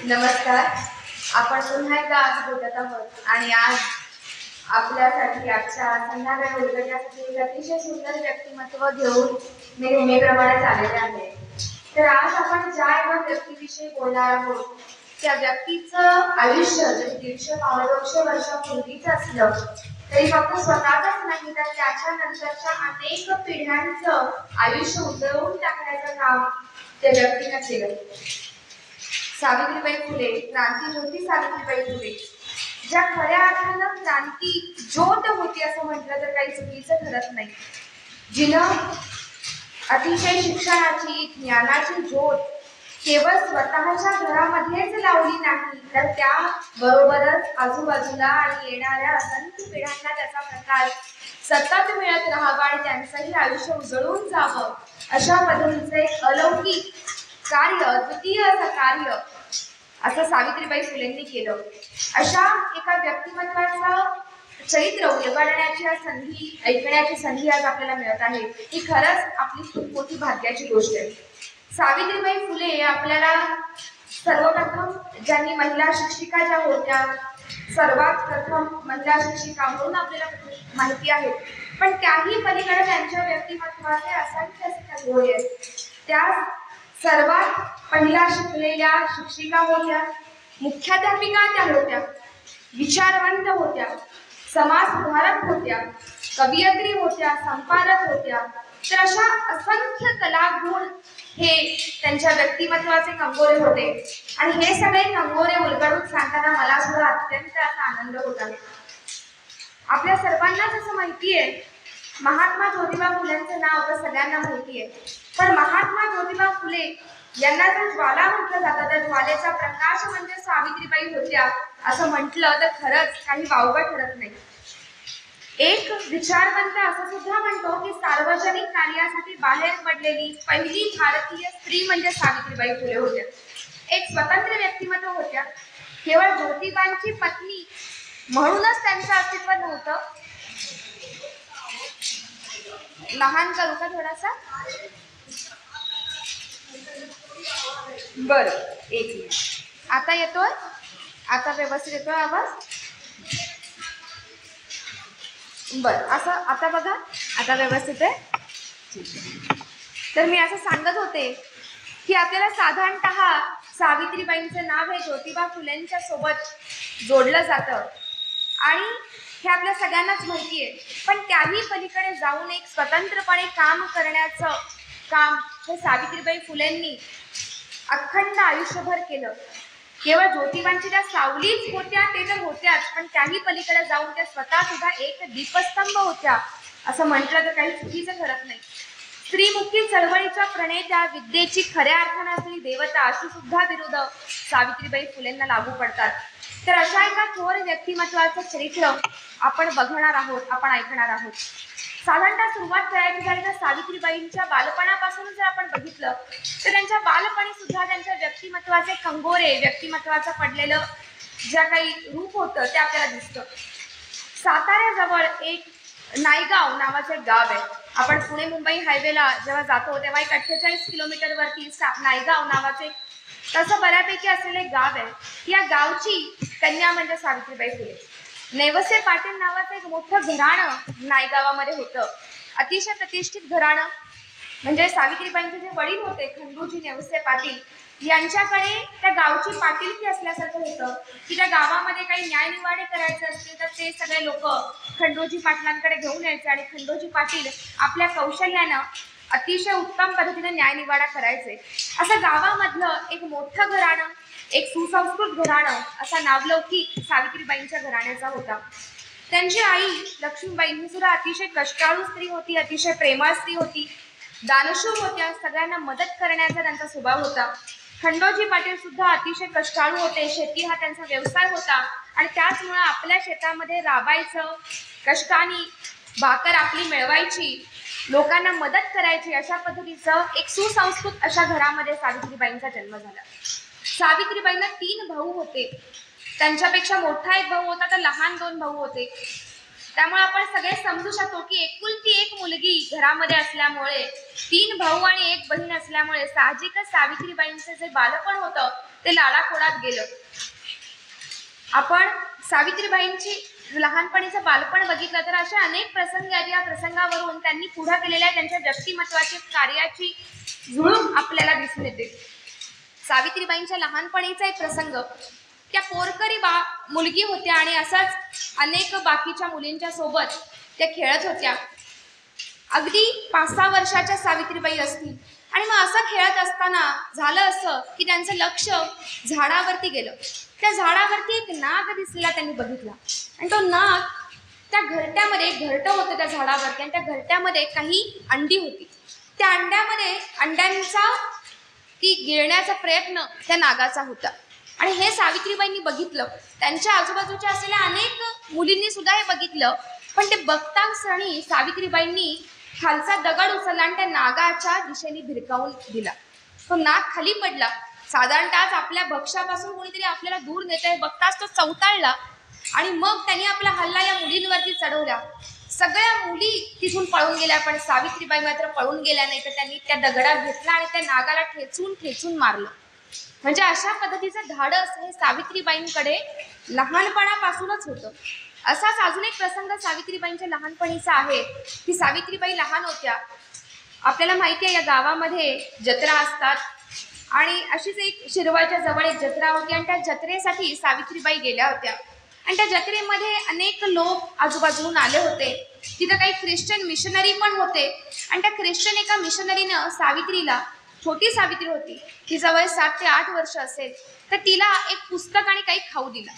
नमस्कार. आपण पुन्हा एकदा आज बोलत आहोत आणि आज आपल्यासाठी आजच्या संध्याकाळी उलगडण्यासाठी एक अतिशय सुंदर व्यक्तिमत्व घेऊन मी नेहमीप्रमाणे आलेले आहे. तर आज आपण ज्या एका व्यक्तीविषयी बोलणार आहोत त्या व्यक्तीचं आयुष्य जरी 150-200 वर्षापूर्वीच असलं तरी फक्त स्वतःच नाही तर त्याच्या नंतरच्या अनेक पिढ्यांचं आयुष्य उजळवून टाकण्याचं काम त्या व्यक्तीनं केलं. सावित्रीबाई फुले, क्रांतीज्योती सावित्रीबाई फुले, ज्या खऱ्या अर्थानं क्रांती ज्योत होती असं म्हटलं तर काही चुकीचं ठरत नाही. जिनं अतिशय शिक्षणाची, ज्ञानाची ज्योत केवळ स्वतःच्या घरामध्येच लावली नाही तर त्या बरोबरच आजूबाजूला आणि येणाऱ्या असंख्य पिढ्यांना त्याचा प्रकाश सतत मिळत राहावा आणि त्यांचंही आयुष्य उजळून जावं अशा पद्धतीचं एक अलौकिक कार्य, अद्वितीय असं कार्य असं सावित्रीबाई फुलेंनी केलं. अशा एका व्यक्तिमत्वाचं चरित्र उलगडण्याची संधी, ऐकण्याची संधी आज आपल्याला मिळत आहे. ही खरंच आपली खूप मोठी भाग्याची गोष्ट आहे. सावित्रीबाई फुले आपल्याला सर्वप्रथम ज्यांनी महिला शिक्षिका ज्या होत्या, सर्वात प्रथम महिला शिक्षिका म्हणून आपल्याला माहिती आहे. पण त्याही पलीकडे त्यांच्या व्यक्तिमत्वाचे असंख्य असे गोळे आहेत. त्या सर्वात पहिल्या शिकलेल्या शिक्षिका होत्या, मुख्याध्यापिका त्या होत्या, विचारवंत होत्या, समाज सुधारक होत्या, कवयित्री होत्या, संपादक होत्या. तर अशा असंख्य कलागुण हे त्यांच्या व्यक्तिमत्वाचे कंगोरे होते आणि हे सगळे कंगोरे उलगडून सांगताना मला सुद्धा अत्यंत असा आनंद होता. आपल्या सर्वांनाच असं माहिती आहे, महात्मा ज्योतिबा फुलेंचं नाव तर सगळ्यांना माहिती आहे. पण महात्मा ज्योतिबा फुले यांना जर ज्वाला म्हटलं जातं तर ज्वालेचा प्रकाश म्हणजे सावित्रीबाई होत्या असं म्हटलं तर खरंच काही वावगं ठरत नाही. एक विचारवंत असं सुद्धा म्हणतो की सार्वजनिक कार्यासाठी बाहेर पडलेली पहिली भारतीय स्त्री म्हणजे सावित्रीबाई फुले होत्या. एक स्वतंत्र व्यक्तिमत्व होत्या. केवळ ज्योतिबांची पत्नी म्हणूनच त्यांचं अस्तित्व नव्हतं. लहान करू का थोडासा? बर, एक मिनिट. आता येतोय? आता व्यवस्थित येतोय आवाज? बर, असं आता बघा, आता व्यवस्थित आहे. तर मी असं सांगत होते की आपल्याला साधारणतः सावित्रीबाईंचं नाव हे ज्योतिबा फुलेंच्या सोबत जोडलं जातं आणि हे आपल्या सगळ्यांनाच माहिती आहे. पण त्याही पलीकडे जाऊन एक स्वतंत्रपणे काम करण्याचं काम हे सावित्रीबाई फुलेंनी अखंड आयुष्यभर केलं. केवळ ज्योतिबांची त्या सावलीच होत्या ते तर होत्याच, पण त्याही पलीकडे जाऊन त्या स्वतः सुद्धा एक दीपस्तंभ होत्या असं म्हटलं तर काही चुकीचं ठरत नाही. स्त्रीमुक्ती चळवळीच्या प्रणेत्या, विद्येची खऱ्या अर्थानं असलेली देवता अशी सुद्धा विरोध सावित्रीबाई फुलेंना लागू पडतात. तर अशा एका थोर व्यक्तिमत्वाचं चरित्र आपण बघणार आहोत, आपण ऐकणार आहोत. साधारणतः सुरुवात करायची झाली तर सावित्रीबाईंच्या बालपणापासून जर आपण बघितलं तर त्यांच्या बालपणी सुद्धा त्यांच्या व्यक्तिमत्वाचे कंगोरे, व्यक्तिमत्वाचं पडलेलं ज्या काही रूप होतं ते आपल्याला दिसतं. साताऱ्याजवळ एक नायगाव नावाचं एक गाव आहे. आपण पुणे मुंबई हायवेला जेव्हा जातो तेव्हा एक 48 किलोमीटरवरती नायगाव नावाचे तसं बऱ्यापैकी असलेले गाव आहे. या गावची कन्या म्हणजे सावित्रीबाई फुले. नेवसे पाटील नावाचं एक मोठं घराणं नायगावामध्ये होतं. अतिशय प्रतिष्ठित घराणं. म्हणजे सावित्रीबाईंचे जे वडील होते खंडूजी नेवसे पाटील यांच्याकडे त्या गावची पाटीलकी असल्यासारखं होतं की त्या गावामध्ये काही न्यायनिवाडे करायचे असतील तर ते सगळे लोक खंडोजी पाटलांकडे घेऊन यायचे आणि खंडोजी पाटील आपल्या कौशल्यानं अतिशय उत्तम पद्धतीने न्यायनिवाडा करायचे. असं गावामधलं एक मोठं घराणं, एक सुसंस्कृत घराणं असा नावलौकिक सावित्रीबाईंच्या घराण्याचा होता. त्यांची आई लक्ष्मीबाई ही सुद्धा अतिशय कष्टाळू स्त्री होती, अतिशय प्रेमळ स्त्री होती, दानशूर होत्या, सगळ्यांना मदत करण्याचा त्यांचा स्वभाव होता. खंडोजी पाटील सुद्धा अतिशय कष्टाळू होते. शेती हा त्यांचा व्यवसाय होता आणि त्याचमुळे आपल्या शेतामध्ये राबायचं, कष्टाने भाकर आपली मिळवायची, लोकांना मदत करायची अशा पद्धतीचं एक सुसंस्कृत अशा घरामध्ये सावित्रीबाईंचा जन्म झाला. सावित्रीबाईंना 3 भाऊ होते. त्यांच्यापेक्षा मोठा एक भाऊ होता तर लहान 2 भाऊ होते. त्यामुळे आपण सगळे समजू शकतो की एकुलती एक मुलगी घरामध्ये असल्यामुळे, 3 भाऊ आणि 1 बहीण असल्यामुळे साहजिकच सावित्रीबाईंचं जे बालपण होतं ते लाडाकोडात गेलं. आपण सावित्रीबाईंची लहानपणीचं बालपण बघितलं तर अशा अनेक प्रसंग आहेत. या प्रसंगावरून त्यांनी पुढे केलेल्या त्यांच्या व्यक्तिमत्वाची कार्याची झुळूक आपल्याला दिसून येते. सावित्रीबाईंच्या लहानपणीचा एक प्रसंग, त्या पोरकरी मुलगी होत्या आणि असाच अनेक बाकीच्या मुलींच्या सोबत त्या खेळत होत्या. अगदी 5-6 वर्षाच्या सावित्रीबाई असतील आणि मग असं खेळत असताना झालं असं की त्यांचं लक्ष झाडावरती गेलं. त्या झाडावरती एक नाग दिसलेला त्यांनी बघितला आणि तो नाग त्या घरट्यामध्ये, घरटं होतं त्या झाडावरती आणि त्या घरट्यामध्ये काही अंडी होती. त्या अंड्यांचा ती गिळण्याचा प्रयत्न त्या नागाचा होता आणि हे सावित्रीबाईंनी बघितलं. त्यांच्या आजूबाजूच्या असलेल्या अनेक मुलींनी सुद्धा हे बघितलं, पण ते बघता क्षणी सावित्रीबाईंनी खालचा दगड उचलला आणि त्या नागाच्या दिशेने भिरकावून दिला. तो नाग खाली पडला. साधारणतः आपल्या भक्ष्यापासून कोणीतरी आपल्याला दूर नेतंय बघताच तो चवताळला आणि मग त्यांनी आपला हल्ला या मुलींवरती चढवला. सगळ्या मुली तिथून पळून गेल्या, पण सावित्रीबाई मात्र पळून गेल्या नाही. तर त्यांनी त्या दगडा घेतला आणि त्या नागाला ठेचून मारलं. म्हणजे अशा पद्धतीचं धाडस हे सावित्रीबाईंकडे लहानपणापासूनच होतं. असाच अजून एक प्रसंग सावित्रीबाईंच्या लहानपणीचा आहे की सावित्रीबाई लहान होत्या. आपल्याला माहिती आहे या गावामध्ये जत्रा असतात आणि अशीच एक शिरवाच्या जवळ एक जत्रा होती आणि त्या जत्रेसाठी सावित्रीबाई गेल्या होत्या आणि त्या जत्रेमध्ये अनेक लोक आजूबाजून आले होते. तिथं काही ख्रिश्चन मिशनरी पण होते आणि त्या ख्रिश्चन एका मिशनरीनं सावित्रीला, छोटी सावित्री होती, तिचा वय 7 ते 8 वर्ष असेल, तर तिला एक पुस्तक आणि काही खाऊ दिला.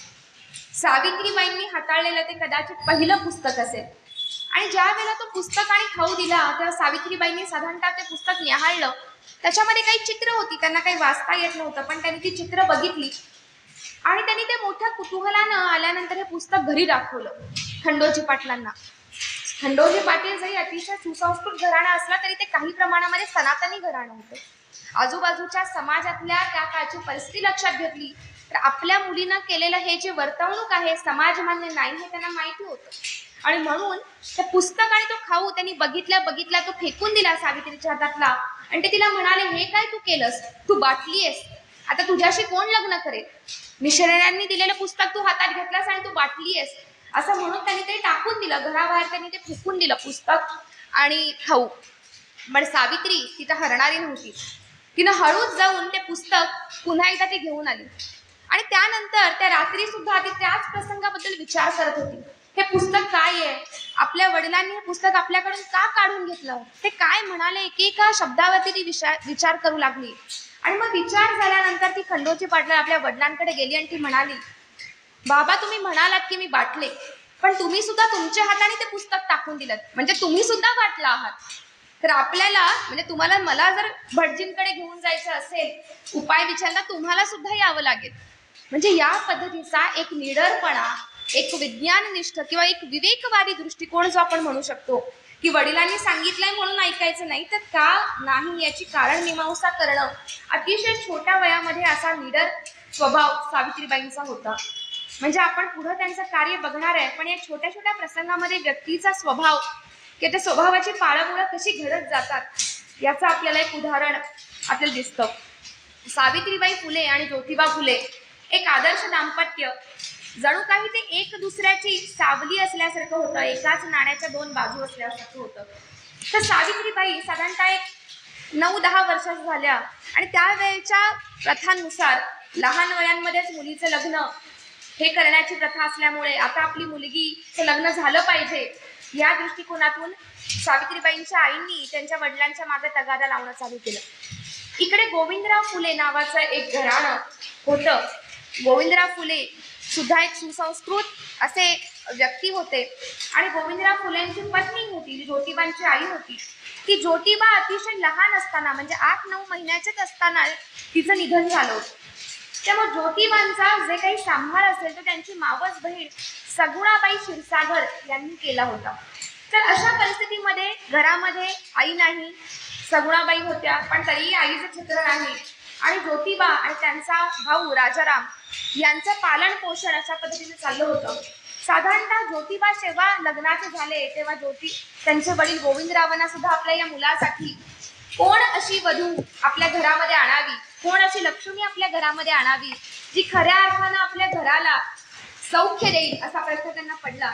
सावित्रीबाईंनी हाताळलेलं ते कदाचित पहिलं पुस्तक असेल आणि ज्या वेळेला तो पुस्तक आणि खाऊ दिला तेव्हा सावित्रीबाईंनी साधारणतः ते पुस्तक निहाळलं. त्याच्यामध्ये काही चित्र होती, त्यांना काही वाचता येत नव्हतं, पण त्यांनी ती चित्र बघितली आणि त्यांनी ते मोठ्या कुतूहलानं आल्यानंतर हे पुस्तक घरी दाखवलं खंडोजी पाटलांना. खंडोजी पाटील जरी अतिशय सुसंस्कृत घराणं असला तरी ते काही प्रमाणामध्ये सनातनी घराणं होतं. आजूबाजूच्या समाजातल्या त्या काळची परिस्थिती लक्षात घेतली तर आपल्या मुलीनं केलेलं हे जे वर्तवणूक आहे समाजमान्य नाही हे त्यांना माहिती होतं आणि म्हणून ते पुस्तक आणि तो खाऊ त्यांनी बघितल्या तो फेकून दिला सावित्रीच्या हातातला आणि ते तिला म्हणाले, हे काय तू केलंस? तू बाटलीयस, आता तुझ्याशी कोण लग्न करेल? मिशनऱ्यांनी दिलेलं पुस्तक तू हातात घेतलास आणि तू बाटलीयस असं म्हणून त्यांनी ते टाकून दिलं. घराबाहेर त्यांनी ते फेकून दिलं पुस्तक आणि खाऊ. पण सावित्री तिथं हरणारी नव्हती. तिनं हळूच जाऊन ते पुस्तक पुन्हा एकदा ती घेऊन आली आणि त्यानंतर त्या रात्री सुद्धा ती त्याच प्रसंगाबद्दल विचार करत होती. हे पुस्तक काय आहे? आपल्या वडिलांनी हे पुस्तक आपल्याकडून का काढून घेतलं? ते काय म्हणाले? एकेका शब्दावरती ती विचार करू लागली आणि मग विचार झाल्यानंतर ती खंडोजी पाटला आपल्या वडिलांकडे गेली आणि ती म्हणाली, बाबा तुम्ही म्हणालात की मी बाटले, पण तुम्ही सुद्धा तुमच्या हाताने ते पुस्तक टाकून दिलं, म्हणजे तुम्ही सुद्धा बाटला आहात. तर आपल्याला म्हणजे तुम्हाला, मला जर भटजींकडे घेऊन जायचं असेल, उपाय विचारला तुम्हाला सुद्धा यावं लागेल. म्हणजे या पद्धतीचा एक निडरपणा, एक विज्ञाननिष्ठ किंवा एक विवेकवादी दृष्टिकोन जो आपण म्हणू शकतो की वडिलांनी सांगितलंय म्हणून ऐकायचं नाही, तर का नाही याची कारण मीमांसा करणं, अतिशय छोट्या वयामध्ये असा निडर स्वभाव सावित्रीबाईंचा होता. म्हणजे आपण पुढं त्यांचं कार्य बघणार आहे, पण या छोट्या छोट्या प्रसंगामध्ये व्यक्तीचा स्वभाव किंवा त्या स्वभावाची पाळंमुळं कशी घडत जातात याचं आपल्याला एक उदाहरण आपल्याला दिसतं. सावित्रीबाई फुले आणि ज्योतिबा फुले एक आदर्श दाम्पत्य, जणू काही ते एक दुसऱ्याची सावली असल्यासारखं होतं, एकाच नाण्याच्या 2 बाजू असल्यासारखं होतं. तर सावित्रीबाई साधारणतः एक 9-10 वर्षाच्या झाल्या आणि त्यावेळेच्या प्रथांनुसार लहान वयांमध्येच मुलीचं लग्न हे करण्याची प्रथा असल्यामुळे आता आपली मुलगीचं लग्न झालं पाहिजे या दृष्टिकोनातून सावित्रीबाईंच्या आईंनी त्यांच्या वडिलांच्या मागे तगादा लावणं चालू केलं. इकडे गोविंदराव फुले नावाचं एक घराणं होतं. गोविंदराव फुले सुद्धा एक सुसंस्कृत असे व्यक्ती होते आणि गोविंदराव फुलेंची पत्नी होती, ज्योतिबांची आई होती. ती ज्योतिबा अतिशय लहान असताना म्हणजे 8-9 महिन्याचेच असताना तिचं निधन झालं होतं. त्यामुळे ज्योतिबांचा जे काही सांभाळ असेल तो त्यांची मावस बहीण सगुणाबाई क्षीरसागर यांनी केला होता. तर अशा परिस्थितीमध्ये घरामध्ये आई नाही, सगुणाबाई होत्या पण तरीही आईचं चित्र नाही आणि ज्योतिबा आणि त्यांचा भाऊ राजाराम यांचं पालन पोषण अशा पद्धतीने चाललं होतं. साधारणतः ज्योतिबा जेव्हा लग्नाचे झाले तेव्हा त्यांचे वडील गोविंदरावांना सुद्धा आपल्या या मुलासाठी कोण अशी वधू आपल्या घरामध्ये आणावी, कोण अशी लक्ष्मी आपल्या घरामध्ये आणावी जी खऱ्या अर्थानं आपल्या घराला सौख्य देईल, असा प्रश्न त्यांना पडला.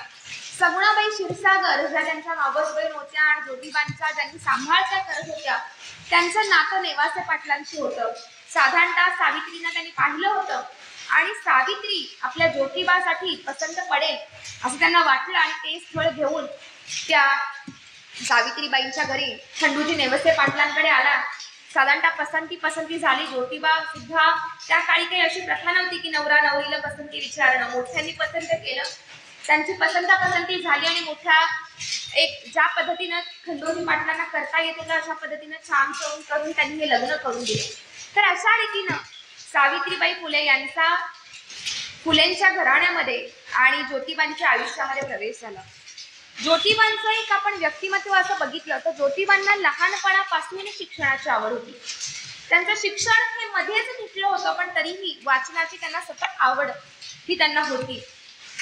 सगुणाबाई क्षीरसागर ज्या त्यांच्या मावस बहीण होत्या आणि ज्योतिबांचा ज्यांनी सांभाळ त्या करत होत्या, त्यांचं नातं नेवासे पाटलांशी होतं. साधारणतः सावित्रींना त्यांनी पाहिलं होतं आणि सावित्री आपल्या ज्योतिबासाठी पसंत पडेल असं त्यांना वाटलं आणि ते स्थळ घेऊन त्या सावित्रीबाईंच्या घरी खंडूजी नेवसे पाटलांकडे आला. साधारणतः पसंती झाली. ज्योतिबा सुद्धा त्या काळी काही अशी प्रथा नव्हती की नवरा नवरीला पसंती विचारणं. मोठ्यांनी पसंत केलं, त्यांची पसंती झाली आणि मोठ्या एक ज्या पद्धतीनं खंडोजी पाटलांना करता येत होतं अशा पद्धतीनं छान करून त्यांनी हे लग्न करून दिले. तर अशा रीतीनं सावित्रीबाई फुले यांचा फुलेंच्या घराण्यामध्ये आणि ज्योतिबांच्या आयुष्यामध्ये प्रवेश झाला. ज्योतिबांचं एक आपण व्यक्तिमत्व असं बघितलं तर ज्योतिबांना लहानपणापासून शिक्षणाची आवड होती. त्यांचं शिक्षण हे मध्येच घेतलं होतं, पण तरीही वाचनाची त्यांना सतत आवड ही त्यांना होती.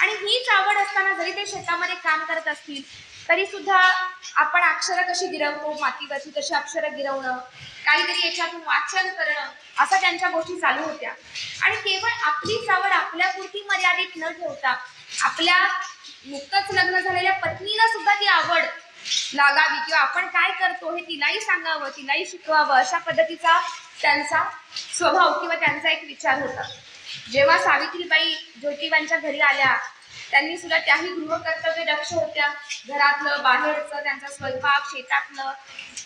आणि हीच आवड असताना जरी ते शेतामध्ये काम करत असतील तरी सुद्धा आपण अक्षरं कशी गिरवतो, मातीवरची तशी अक्षरं गिरवणं, काहीतरी याच्यातून वाचन करणं, असा त्यांच्या गोष्टी चालू होत्या. आणि केवळ आपलीच आवड आपल्यापुरती मर्यादित न ठेवता आपल्या नुकतंच लग्न झालेल्या पत्नीला सुद्धा ती आवड लागावी किंवा आपण काय करतो हे तिलाही सांगावं, तिलाही शिकवावं, अशा पद्धतीचा त्यांचा स्वभाव किंवा त्यांचा एक विचार होता. जेव्हा सावित्रीबाई ज्योतिबांच्या घरी आल्या त्यांनी सुद्धा त्याही गृहकर्तव्य दक्ष होत्या. घरातलं बाहेरचं त्यांचा स्वयंपाक, शेतातलं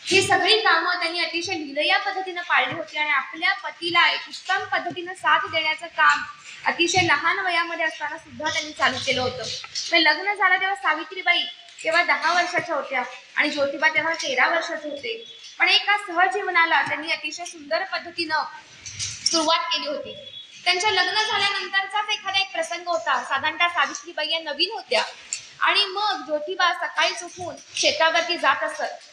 ही सगळी कामं त्यांनी अतिशय लीलया पद्धतीनं पाळली होती आणि आपल्या पतीला एक उत्तम पद्धतीनं साथ देण्याचं काम अतिशय लहान वयामध्ये असताना सुद्धा त्यांनी चालू केलं होतं. लग्न झालं तेव्हा सावित्रीबाई तेव्हा 10 वर्षाच्या होत्या आणि ज्योतिबा तेव्हा 13 वर्षाचे होते. पण एका सहजीवनाला त्यांनी अतिशय सुंदर पद्धतीनं सुरुवात केली होती. त्यांच्या लग्न झाल्यानंतरचाच एखादा एक प्रसंग होता. साधारणतः सावित्रीबाई या नवीन होत्या आणि मग ज्योतिबा सकाळीच उठून शेतावरती जात असत.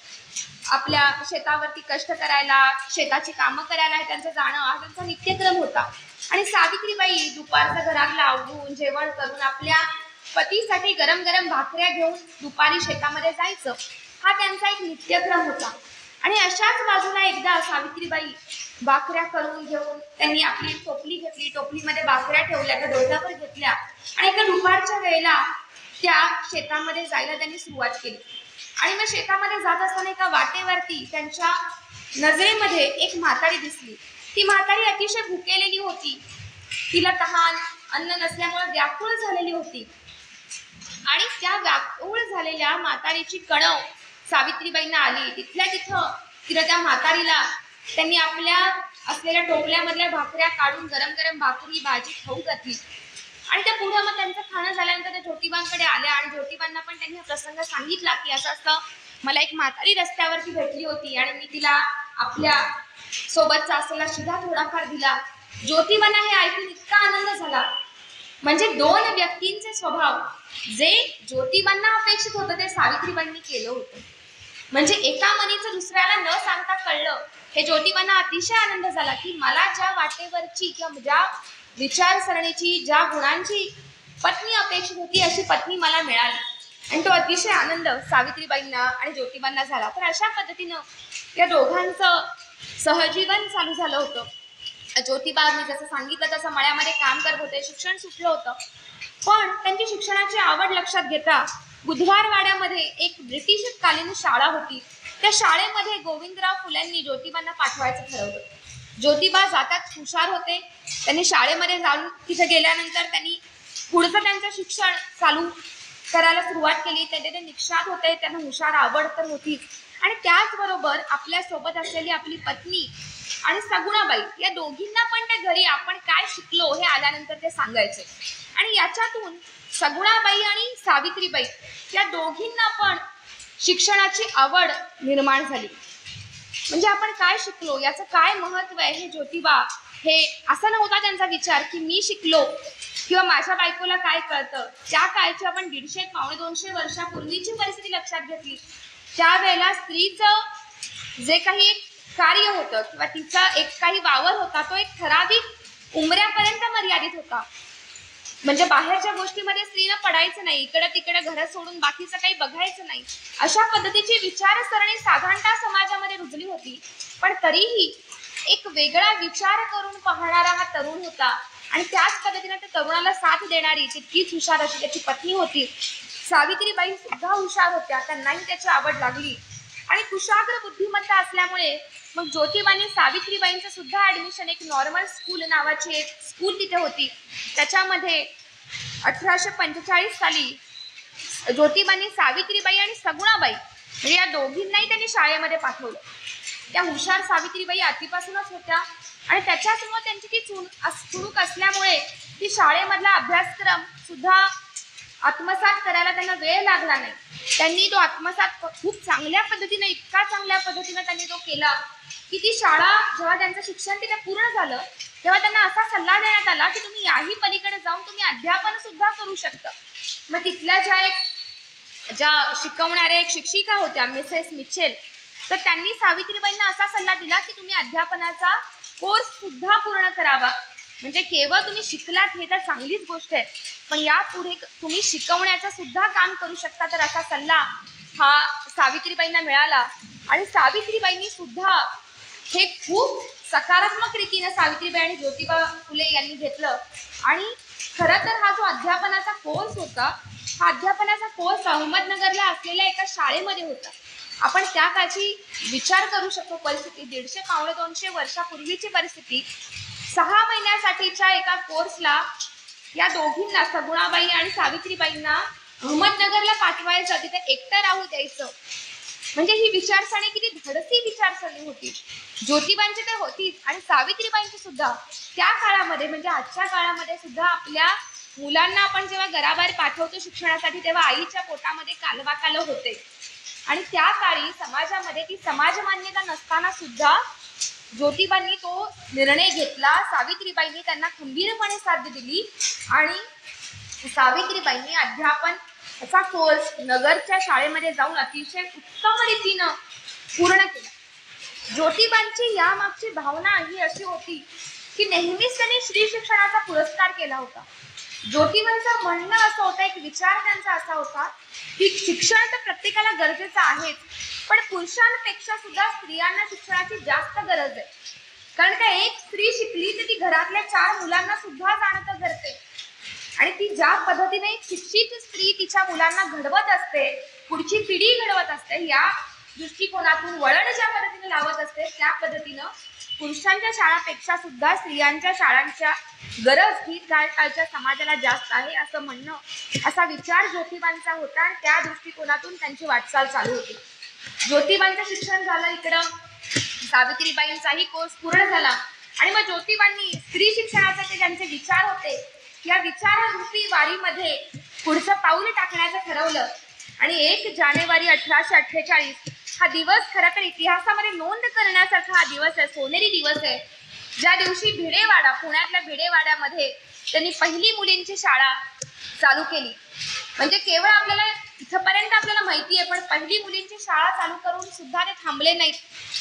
आपल्या शेतावरती कष्ट करायला, शेताची कामं करायला हे त्यांचं जाणं हा त्यांचा नित्यक्रम होता. आणि सावित्रीबाई दुपारचं घरातलं आवरून जेवण करून आपल्या पतीसाठी गरम गरम भाकऱ्या घेऊन दुपारी शेतामध्ये जायचं, हा त्यांचा एक नित्यक्रम होता. आणि अशाच बाजूला एकदा सावित्रीबाई भाकऱ्या करून घेऊन त्यांनी आपली टोपली घेतली, टोपलीमध्ये भाकऱ्या ठेवल्या, त्या डोक्यावर घेतल्या आणि एका दुपारच्या वेळेला त्या शेतामध्ये जायला त्यांनी सुरुवात केली. आणि मग शेतामध्ये जात असताना एका वाटेवरती त्यांच्या नजरेमध्ये एक म्हातारी दिसली. ती म्हातारी अतिशय भुकेलेली होती, तिला तहान अन्न नसल्यामुळे व्याकुळ झालेली होती. आणि त्या व्याकुळ झालेल्या म्हातारीची कणव सावित्रीबाईंना आली. तिथल्या तिथं तिला त्या म्हातारीला त्यांनी आपल्या असलेल्या टोपल्यामधल्या भाकऱ्या काढून गरम गरम भाकरी भाजी खाऊ घातली. आणि त्या पुढे मग त्यांचं खाणं झाल्यानंतर त्या ज्योतिबांकडे आल्या आणि ज्योतिबांना पण त्यांनी हा प्रसंग सांगितला की असं असं मला एक म्हातारी रस्त्यावरती भेटली होती आणि मी तिला आपल्या सोबतचा असलेला शिधा थोडाफार दिला. ज्योतिबांना हे ऐकून इतका आनंद झाला. म्हणजे दोन व्यक्तींचे स्वभाव जे ज्योतिबांना अपेक्षित होतं ते सावित्रीबाईंनी केलं होतं. म्हणजे एका मनीचं दुसऱ्याला न सांगता कळलं. हे ज्योतिबांना अतिशय आनंद झाला की मला ज्या वाटेवरची किंवा ज्या विचारसरणीची, ज्या गुणांची पत्नी अपेक्षित होती अशी पत्नी मला मिळाली. आणि तो अतिशय आनंद सावित्रीबाईंना आणि ज्योतिबांना झाला. तर अशा पद्धतीनं या दोघांचं सहजीवन चालू झालं होतं. ज्योतिबा मी जसं सांगितलं तसं मळ्यामध्ये काम करत होते, शिक्षण सुटलं होतं. पण त्यांची शिक्षणाची आवड लक्षात घेता बुधवारवाड्यामध्ये एक ब्रिटिशकालीन शाळा होती. त्या शाळेमध्ये गोविंदराव फुल्यांनी ज्योतिबांना पाठवायचं ठरवलं. ज्योतिबा जातात हुशार होते. त्यांनी शाळेमध्ये जाऊन तिथे गेल्यानंतर त्यांनी पुढचं त्यांचं शिक्षण चालू करायला सुरुवात केली. ते निक्षात होते, त्यांना हुशार आवड तर होतीच. आणि त्याचबरोबर आपल्या सोबत असलेली आपली पत्नी आणि सगुणाबाई या दोघींना पण त्या घरी आपण काय शिकलो हे आल्यानंतर ते सांगायचे. आणि याच्यातून सगुणाबाई आणि सावित्रीबाई या दोघींना पण शिक्षणाची आवड निर्माण झाली. म्हणजे आपण काय शिकलो, याचं काय महत्व आहे हे ज्योतिबा हे असं नव्हता त्यांचा विचार की मी शिकलो किंवा माझ्या बायकोला काय कळतं. त्या काळची आपण 150-200 वर्षापूर्वीची परिस्थिती लक्षात घेतली. त्यावेळेला स्त्रीचं जे काही एक कार्य होतं किंवा तिचा एक काही वावर होता तो एक ठराविक उमऱ्यापर्यंत मर्यादित होता. म्हणजे बाहेरच्या गोष्टीमध्ये स्त्रीला पडायचं नाही, इकडे तिकडे घर सोडून बाकीचं काही बघायचं नाही, अशा पद्धतीची विचारसरणी साधारणतः समाजामध्ये रुजली होती. पण तरीही एक वेगळा विचार करून पाहणारा हा तरुण होता आणि त्याच पद्धतीने त्या तरुणाला साथ देणारी तितकीच हुशार अशी त्याची पत्नी होती. सावित्रीबाई सुद्धा हुशार होत्या, त्यांनाही त्याची आवड लागली आणि कुशाग्र बुद्धिमत्ता असल्यामुळे मग ज्योतिबांनी सावित्रीबाईंचं सुद्धा ऍडमिशन एक नॉर्मल स्कूल नावाची एक स्कूल तिथे होती, त्याच्यामध्ये 1845 साली ज्योतिबांनी सावित्रीबाई आणि सगुणाबाई म्हणजे या दोघींनाही त्यांनी शाळेमध्ये पाठवलं. त्या हुशार सावित्रीबाई आधीपासूनच होत्या आणि त्याच्यासमोर त्यांची ती चुणूक असल्यामुळे ती शाळेमधला अभ्यासक्रम सुद्धा आत्मसात करायला त्यांना वेळ लागला नाही. त्यांनी तो आत्मसात खूप चांगल्या पद्धतीने, इतका चांगल्या पद्धतीने त्यांनी तो केला की ती शाळा जेव्हा त्यांचं शिक्षण तिथे पूर्ण झालं तेव्हा त्यांना असा सल्ला देण्यात आला की तुम्ही याही पलीकडे जाऊन तुम्ही अध्यापन सुद्धा करू शकता. मग तिथल्या ज्या शिकवणाऱ्या एक शिक्षिका होत्या मिसेस मिचेल, तर त्यांनी सावित्रीबाईंना असा सल्ला दिला की तुम्ही अध्यापनाचा कोर्स सुद्धा पूर्ण करावा. म्हणजे केवळ तुम्ही शिकलात हे तर चांगलीच गोष्ट आहे, पण यापुढे तुम्ही शिकवण्याचं सुद्धा काम करू शकता. तर असा सल्ला हा सावित्रीबाईंना मिळाला आणि सावित्रीबाईंनी सुद्धा हे खूप सकारात्मक रीतीने सावित्रीबाई आणि ज्योतिबा फुले यांनी घेतलं. आणि खरं तर हा जो अध्यापनाचा कोर्स होता, हा अध्यापनाचा कोर्स अहमदनगरला असलेल्या एका शाळेमध्ये होता. आपण त्या काळची विचार करू शकतो परिस्थिती, 150-200 वर्षापूर्वीची परिस्थिती. 6 महिन्यासाठीच्या एका कोर्सला या दोघींना, सगुणाबाई आणि सावित्रीबाईंना अहमदनगरला पाठवायचं, तिथे एकटं राहू द्यायचं. म्हणजे ही विचारसरणी किती धडसी विचारसरणी होती. ज्योतिबांची तर होतीच आणि सावित्रीबाईंची सुद्धा. त्या काळामध्ये म्हणजे आजच्या काळामध्ये सुद्धा आपल्या मुलांना आपण जेव्हा घराबाहेर पाठवतो शिक्षणासाठी तेव्हा आईच्या पोटामध्ये कालवाकाल होते आणि त्या काळी समाजामध्ये ती समाज मान्यता नसताना सुद्धा ज्योतिबांनी तो निर्णय घेतला. सावित्रीबाईंनी त्यांना खंबीरपणे साथ दिली आणि सावित्रीबाईंनी अध्यापन असा कोर्स नगरच्या शाळेमध्ये जाऊन अतिशय उत्तम रीतीनं पूर्ण केला. ज्योतिबांची यामागची भावना ही अशी होती की नेहमीच त्यांनी स्त्री शिक्षणाचा पुरस्कार केला होता. ज्योतिबांचं म्हणणं असं होतं, एक विचार त्यांचा असा होता की शिक्षण तर प्रत्येकाला गरजेचं आहेच, पण पुरुषांपेक्षा सुद्धा स्त्रियांना शिक्षणाची जास्त गरज आहे. कारण का एक स्त्री शिकली तर ती घरातल्या 4 मुलांना सुद्धा जाणतं करते आणि ती ज्या पद्धतीने एक शिक्षित स्त्री तिच्या मुलांना घडवत असते, पुढची पिढी घडवत असते, या दृष्टिकोनातून वळण ज्या पद्धतीने लावत असते त्या पद्धतीनं पुरुषांच्या शाळांपेक्षा सुद्धा स्त्रियांच्या शाळांच्या गरज ही त्या काळच्या समाजाला जास्त आहे असं म्हणणं, असा विचार ज्योतिबांचा होता आणि त्या दृष्टिकोनातून त्यांची वाटचाल चालू होती. ज्योतिबांचं शिक्षण झालं, इकडं सावित्रीबाईंचाही कोर्स पूर्ण झाला आणि मग ज्योतिबांनी स्त्री शिक्षणाचे ज्यांचे विचार होते या विचाररूपी वारीमध्ये पुढचं पाऊल टाकण्याचं ठरवलं आणि 1 जानेवारी 1848 हा दिवस खरं तर इतिहासामध्ये नोंद करण्यासारखा हा दिवस आहे, सोनेरी दिवस आहे, ज्या दिवशी भिडेवाडा, पुण्यातल्या भिडेवाड्यामध्ये त्यांनी पहिली मुलींची शाळा चालू केली. म्हणजे केवळ आपल्याला इथपर्यंत आपल्याला माहिती आहे, पण पहिली मुलींची शाळा चालू करून सुद्धा ते थांबले नाहीत.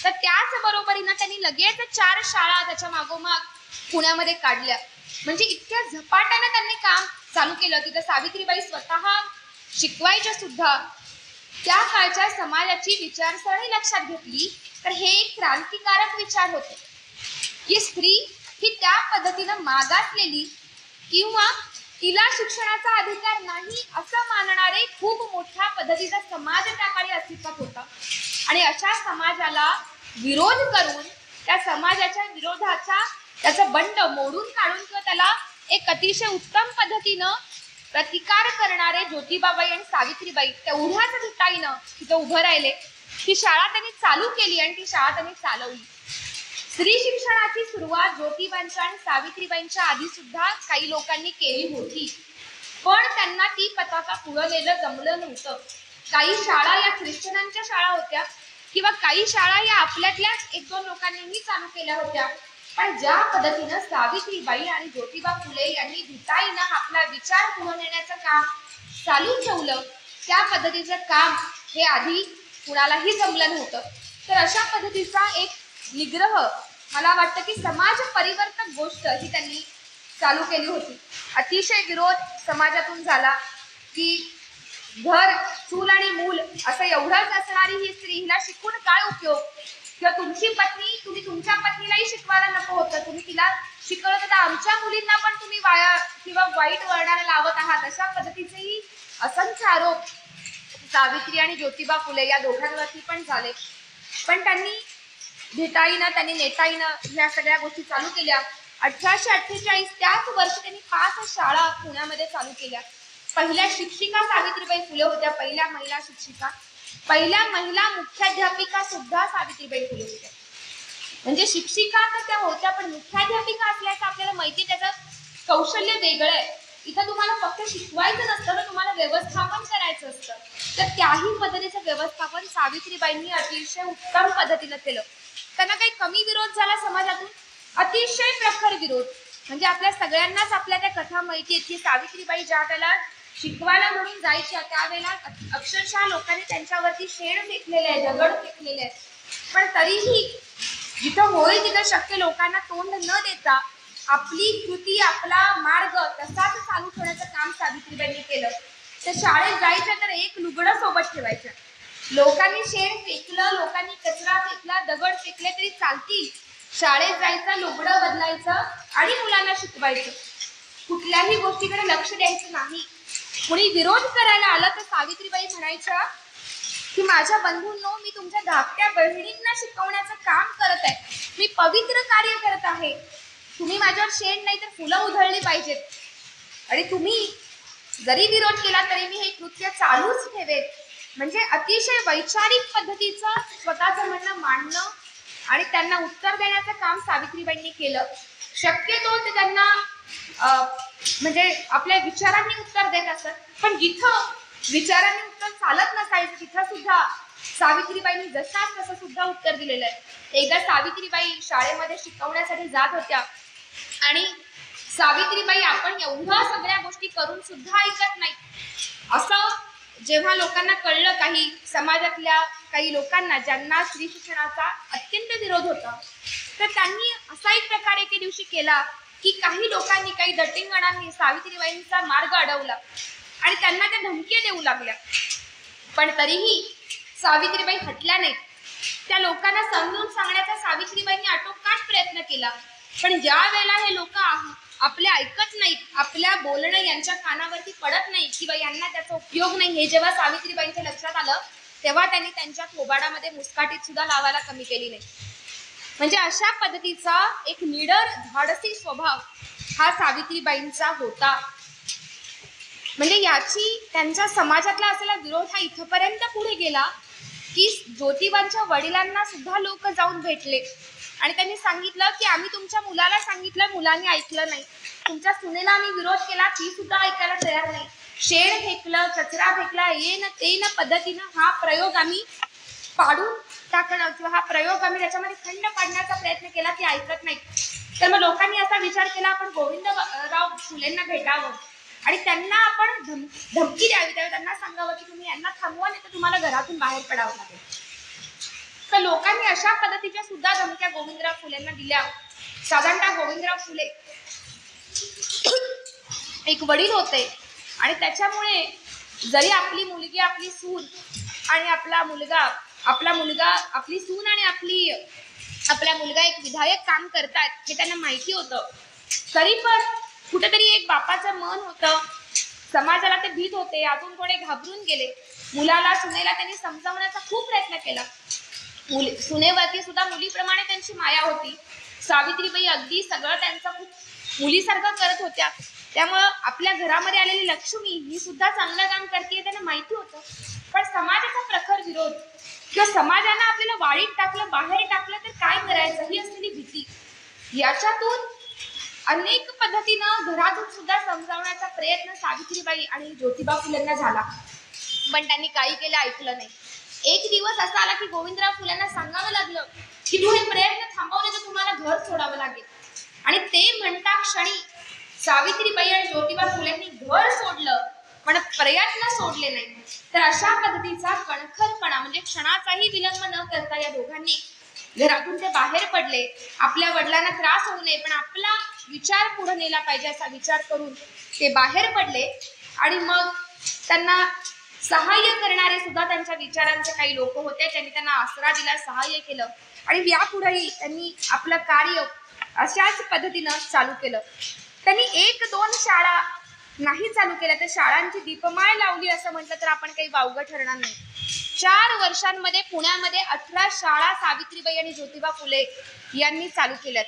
तर त्याच बरोबरीनं त्यांनी लगेच 4 शाळा त्याच्या मागोमाग पुण्यामध्ये काढल्या. म्हणजे इतक्या झपाट्याने त्यांनी काम चालू केलं. तिथं सावित्रीबाई स्वतः शिकवायच्या सुद्धा. त्या काळच्या समाजाची विचारसरणी लक्षात घेतली तर हे एक क्रांतिकारक विचार होते की स्त्री ही त्या पद्धतीनं मागासलेली किंवा तिला शिक्षणाचा अधिकार नाही असं मानणारे खूप मोठ्या पद्धतीचा समाज त्या काळी अस्तित्वात होता आणि अशा समाजाला विरोध करून त्या समाजाच्या विरोधाचा त्याचा बंड मोडून काढून किंवा त्याला एक अतिशय उत्तम पद्धतीनं प्रतिकार करणारे ज्योतिबाबाई आणि सावित्रीबाई तेवढ्याच धुताईनं तिथं उभं राहिले. ती शाळा त्यांनी चालू केली आणि ती शाळा त्यांनी चालवली. स्त्री शिक्षणाची सुरुवात ज्योतिबांच्या आणि सावित्रीबाईंच्या आधी सुद्धा काही लोकांनी केली होती, पण त्यांना ती पताका पुढं नेलं जमलं नव्हतं. काही शाळा या ख्रिश्चनांच्या शाळा होत्या किंवा काही शाळा या आपल्यातल्याच 1-2 लोकांनीही चालू केल्या होत्या, पण ज्या पद्धतीनं सावित्रीबाई आणि ज्योतिबा फुले यांनी धिटाईनं आपला विचार पुढे नेण्याचं काम चालू ठेवलं, त्या पद्धतीचं काम हे आधी कुणालाही जमलं नव्हतं. तर अशा पद्धतीचा एक निग्रह, मला वाटतं की समाज परिवर्तक गोष्ट ही त्यांनी चालू केली होती. अतिशय विरोध समाजातून झाला की घर, चूल आणि मूल असं एवढंच असणारी ही स्त्री, हिला शिकून काय उपयोग? किंवा तुमची पत्नी, तुम्ही तुमच्या पत्नीलाही शिकवायला नको होतं, तुम्ही तिला शिकवलं तर आमच्या मुलींना पण तुम्ही वाया किंवा वाईट वळणाला लावत आहात, अशा पद्धतीचेही असंख्य आरोप सावित्री आणि ज्योतिबा फुले या दोघांवरती पण झाले. पण त्यांनी भेटाईनं, त्यांनी नेटाईनं ह्या सगळ्या गोष्टी चालू केल्या. 1848 त्याच वर्षी त्यांनी 5 शाळा पुण्यामध्ये चालू केल्या. पहिल्या शिक्षिका सावित्रीबाई फुले होत्या, पहिल्या महिला शिक्षिका. पहिल्या महिला मुख्याध्यापिका सुद्धा सावित्रीबाई फुले होत्या. म्हणजे शिक्षिका तर त्या होत्या, पण मुख्याध्यापिका असल्याचं आपल्याला माहिती, त्याचं कौशल्य वेगळं आहे. इथं तुम्हाला फक्त शिकवायचं नसतं, तर तुम्हाला व्यवस्थापन करायचं असतं. तर त्याही पद्धतीचं व्यवस्थापन सावित्रीबाईंनी अतिशय उत्तम पद्धतीनं केलं. त्यांना काही कमी विरोध झाला समाजातून, अतिशय प्रखर विरोध. म्हणजे आपल्या सगळ्यांनाच आपल्या त्या कथा माहिती आहेत की सावित्रीबाई ज्या वेळेला शिकवायला म्हणून जायच्या त्यावेळेला अक्षरशः लोकांनी त्यांच्यावरती शेण फेकलेले आहे, दगड फेकलेले आहेत. पण तरीही जिथं होईल तिथं शक्य लोकांना तोंड न देता आपली कृती, आपला मार्ग तसाच चालू ठेवण्याचं काम सावित्रीबाईंनी केलं. तर शाळेत जायच्या तर एक लुगडं सोबत ठेवायचं. लोकांनी शेण फेकलं, लोकांनी कचरा फेकला, दगड फेकले तरी चालतील. शाळेत जायचं, लुगडं बदलायचं आणि मुलांना शिकवायचं. कुठल्याही गोष्टीकडे लक्ष द्यायचं नाही. कुणी विरोध करायला आलं तर सावित्रीबाई म्हणायच्या की माझ्या बंधूंनो, मी तुमच्या धाकट्या बहिणींना शिकवण्याचं काम करत आहे, मी पवित्र कार्य करत आहे. तुम्ही माझ्यावर शेण नाही तर फुलं उधळली पाहिजेत. आणि तुम्ही जरी विरोध केला तरी मी हे कृत्य चालूच ठेवेन. म्हणजे अतिशय वैचारिक पद्धतीचं स्वतःचं म्हणणं मांडणं आणि त्यांना उत्तर देण्याचं काम सावित्रीबाईंनी केलं. शक्यतो ते त्यांना म्हणजे आपल्या विचारांनी उत्तर देत असत, पण जिथं विचारांनी उत्तर चालत नसायचं तिथं सुद्धा सावित्रीबाईंनी जशाच तसं सुद्धा उत्तर दिलेलं आहे. एकदा सावित्रीबाई शाळेमध्ये शिकवण्यासाठी जात होत्या आणि सावित्रीबाई आपण एवढ्या सगळ्या गोष्टी करून सुद्धा ऐकत नाही असं जेव्हा लोकांना कळलं, काही समाजातल्या काही लोकांना ज्यांना स्त्री शिक्षणाचा अत्यंत विरोध होता, तर त्यांनी असा एक प्रकार एके दिवशी केला की काही लोकांनी, काही दटिंगणांनी सावित्रीबाईंचा मार्ग अडवला आणि त्यांना त्या धमकी देऊ लागल्या. पण तरीही सावित्रीबाई हटल्या नाहीत. त्या लोकांना समजून सांगण्याचा सावित्रीबाईंनी आटोकाट प्रयत्न केला. पण ज्या वेळेला हे लोक आपले ऐकत नाहीत, आपल्या बोलणं यांच्या कानावरती पडत नाही किंवा यांना त्याचा उपयोग नाही, हे जेव्हा सावित्रीबाईंच्या लक्षात आलं तेव्हा त्यांनी त्यांच्या थोबाडामध्ये मुस्काटीत सुद्धा लावायला कमी केली नाही. म्हणजे अशा पद्धतीचा एक निडर, धाडसी स्वभाव हा सावित्रीबाईंचा होता. म्हणजे याची त्यांच्या समाजातला असलेला विरोध हा इथपर्यंत पुढे गेला की ज्योतिबांच्या वडिलांना सुद्धा लोक जाऊन भेटले आणि त्यांनी सांगितलं की आम्ही तुमच्या मुलाला सांगितलं, मुलांनी ऐकलं नाही. तुमच्या सुनेला आम्ही विरोध केला, ती सुद्धा ऐकायला तयार नाही. शेण फेकलं, कचरा फेकला, येन तेन पद्धतीनं हा प्रयोग आम्ही पाडून टाकणं किंवा हा प्रयोग आम्ही त्याच्यामध्ये खंड पाडण्याचा प्रयत्न केला, ती ऐकत नाही. तर मग लोकांनी असा विचार केला आपण गोविंदराव फुलेंना भेटावं आणि त्यांना आपण धमकी द्यावी, त्यावेळी त्यांना सांगावं की तुम्ही यांना थांबवा नाही तर तुम्हाला घरातून बाहेर पडावं लागेल. तर लोकांनी अशा पद्धतीच्या सुद्धा धमक्या गोविंदराव फुलेंना दिल्या. साधारणतः गोविंदराव फुले एक वडील होते आणि त्याच्यामुळे जरी आपली मुलगी, आपली सून आणि आपला मुलगा, आपली सून आणि आपला मुलगा एक विधायक काम करतात हे त्यांना माहिती होतं, तरी पण कुठेतरी एक बापाचं मन होतं, समाजाला ते भीत होते, आतून थोडे घाबरून गेले. मुलाला, सुनेला त्यांनी समजावण्याचा खूप प्रयत्न केला. सुनेवरती सुद्धा मुलीप्रमाणे त्यांची माया होती. सावित्रीबाई अगदी सगळं त्यांचं खूप मुलीसारखं करत होत्या. त्यामुळं आपल्या घरामध्ये आलेली लक्ष्मी ही सुद्धा चांगलं काम करते त्यांना माहिती होतं. पण समाजाचा प्रखर विरोध किंवा समाजानं आपल्याला वाळीत टाकलं, बाहेर टाकलं तर काय करायचं ही असलेली भीती, याच्यातून अनेक पद्धतीनं घरातून सुद्धा समजावण्याचा प्रयत्न सावित्रीबाई आणि ज्योतिबा फुलेंना झाला, पण त्यांनी काही केलं, ऐकलं नाही. एक दिवस असा आला की गोविंदराव फुलेंना सांगावं लागलं की तू हे प्रयत्न थांबवले तर तुम्हाला घर सोडावं लागेल. आणि ते म्हणता क्षणी सावित्रीबाई आणि ज्योतिबा फुलेंनी घर सोडलं पण प्रयत्न सोडले नाही. तर अशा पद्धतीचा कणखरपणा म्हणजे क्षणाचाही विलंब न करता या दोघांनी घरातून ते बाहेर पडले. आपल्या वडिलांना त्रास होऊ नये पण आपला विचार पुढे नेला पाहिजे असा विचार करून ते बाहेर पडले आणि मग त्यांना सहाय्य करणारे सुद्धा त्यांच्या विचारांचे काही लोक होते, त्यांनी त्यांना आसरा दिला, सहाय्य केलं आणि यापुढेही त्यांनी आपलं कार्य अशाच पद्धतीनं चालू केलं. त्यांनी 1-2 शाळा नाही चालू केल्या, तर शाळांची दीपमाळ लावली असं म्हटलं तर आपण काही वावगं ठरणार नाही. 4 वर्षांमध्ये पुण्यामध्ये 18 शाळा सावित्रीबाई आणि ज्योतिबा फुले यांनी चालू केल्यात.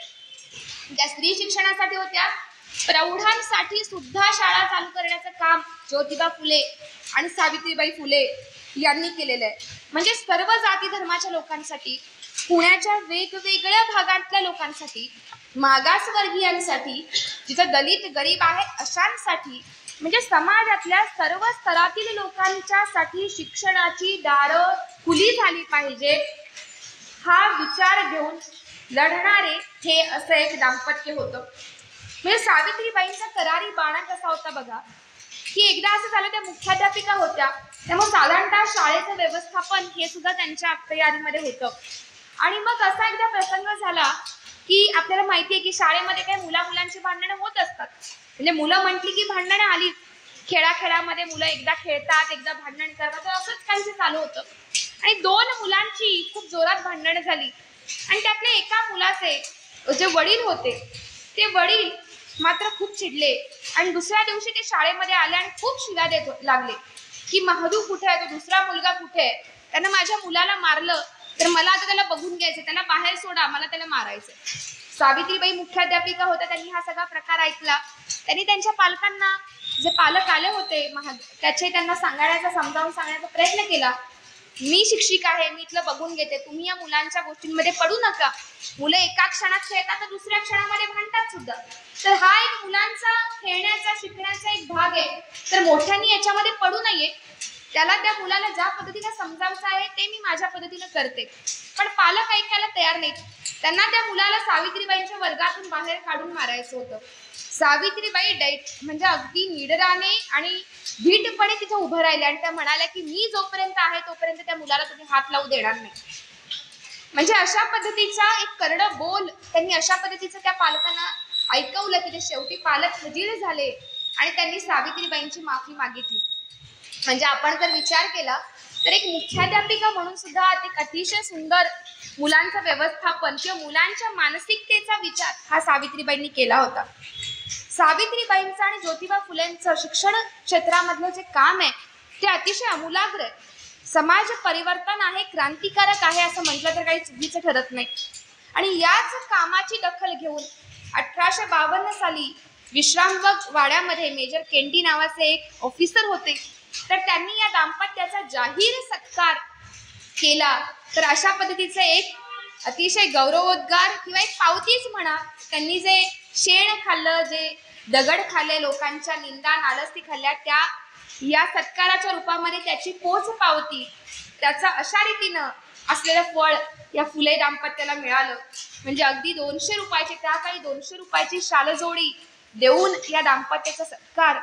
त्या स्त्री शिक्षणासाठी होत्या, प्रौढांसाठी सुद्धा शाळा चालू करण्याचं काम ज्योतिबा फुले आणि सावित्रीबाई फुले यांनी केलेलं आहे. म्हणजे सर्व जाती धर्माच्या लोकांसाठी, पुण्याच्या वेगवेगळ्या भागातल्या लोकांसाठी, मागासवर्गीयांसाठी, जिथं दलित गरीब आहे अशांसाठी, म्हणजे समाजातल्या सर्व स्तरातील लोकांच्यासाठी शिक्षणाची दारं खुली झाली पाहिजे हा विचार घेऊन लढणारे हे असं एक दाम्पत्य होतं. म्हणजे सावित्रीबाईंचा करारी बाणा कसा होता बघा, की एकदा असं झालं, त्या मुख्याध्यापिका होत्या, त्यामुळे साधारणतः शाळेचं व्यवस्थापन हे सुद्धा त्यांच्या अखत्यारीमध्ये होतं. आणि मग असा एकदा प्रसंग झाला की आपल्याला माहिती आहे की शाळेमध्ये काही मुलांची भांडणं होत असतात. म्हणजे मुलं म्हटली की भांडणं आली, खेळामध्ये मुलं एकदा खेळतात, एकदा भांडण करतात, असंच काहीच चालू होतं. आणि 2 मुलांची खूप जोरात भांडणं झाली आणि त्यातल्या एका मुलाचे जे वडील होते ते वडील मात्र खूप चिडले आणि दुसऱ्या दिवशी ते शाळेमध्ये आले आणि खूप शिव्या देत लागले की महादू कुठे आहे, तो दुसरा मुलगा कुठे आहे, त्यानं माझ्या मुलाला मारलं तर मला आता त्याला बघून घ्यायचं, त्याला बाहेर सोडा, मला त्याला मारायचं. सावित्रीबाई मुख्याध्यापिका होत्या, त्यांनी हा सगळा प्रकार ऐकला. त्यांनी त्यांच्या पालकांना, जे पालक आले होते त्याचे त्यांना समजावून सांगण्याचा प्रयत्न केला. मी शिक्षिका आहे, मी इथलं बघून घेते, तुम्ही या मुलांच्या गोष्टींमध्ये पडू नका. मुलं एका क्षणात खेळतात तर दुसऱ्या क्षणामध्ये भांडतात सुद्धा. तर हा एक मुलांचा खेळण्याचा, शिकण्याचा एक भाग आहे, तर मोठ्यांनी याच्यामध्ये पडू नये. त्याला, त्या मुलाला ज्या पद्धतीने समजावचं आहे ते मी माझ्या पद्धतीने करते. पण पालक ऐकायला तयार नाहीत. त्यांना त्या मुलाला सावित्रीबाईंच्या वर्गातून बाहेर काढून मारायचं होतं. सावित्रीबाई म्हणजे अगदी निडराने आणि धीटपणे तिथे उभं राहिले आणि त्या म्हणाल्या की मी जोपर्यंत आहे तोपर्यंत त्या मुलाला तुम्ही हात लावू देणार नाही. म्हणजे अशा पद्धतीचा एक करडं बोल त्यांनी अशा पद्धतीचं त्या पालकांना ऐकवलं की ते शेवटी पालक फजील झाले आणि त्यांनी सावित्रीबाईंची माफी मागितली. म्हणजे आपण जर विचार केला तर एक मुख्याध्यापिका म्हणून सुद्धा एक अतिशय सुंदर मुलांचं व्यवस्थापन किंवा मुलांच्या मानसिकतेचा विचार हा सावित्रीबाईंनी केला होता. सावित्रीबाईंचं आणि ज्योतिबा फुलेंचं शिक्षण क्षेत्रामधलं जे काम आहे ते अतिशय आमूलाग्र आहे. समाज परिवर्तन आहे, क्रांतिकारक आहे असं म्हटलं तर काही चुकीचं ठरत नाही. आणि याच कामाची दखल घेऊन 1852 साली विश्रामबाग वाड्यामध्ये मेजर केंटी नावाचे एक ऑफिसर होते, तर त्यांनी या दाम्पत्याचा जाहीर सत्कार केला. तर अशा पद्धतीचं एक अतिशय गौरवोद्गार किंवा एक पावतीच म्हणा, त्यांनी जे शेण खाल्लं, जे दगड खाल्ले, लोकांच्या निंदा नालस्ती खाल्ल्या, त्या या सत्काराच्या रूपामध्ये त्याची पोच पावती, त्याचा अशा रीतीनं असलेलं फळ या फुले दाम्पत्याला मिळालं. म्हणजे अगदी 200 रुपयाची, त्या काळी 200 रुपयाची शालजोडी देऊन या दाम्पत्याचा सत्कार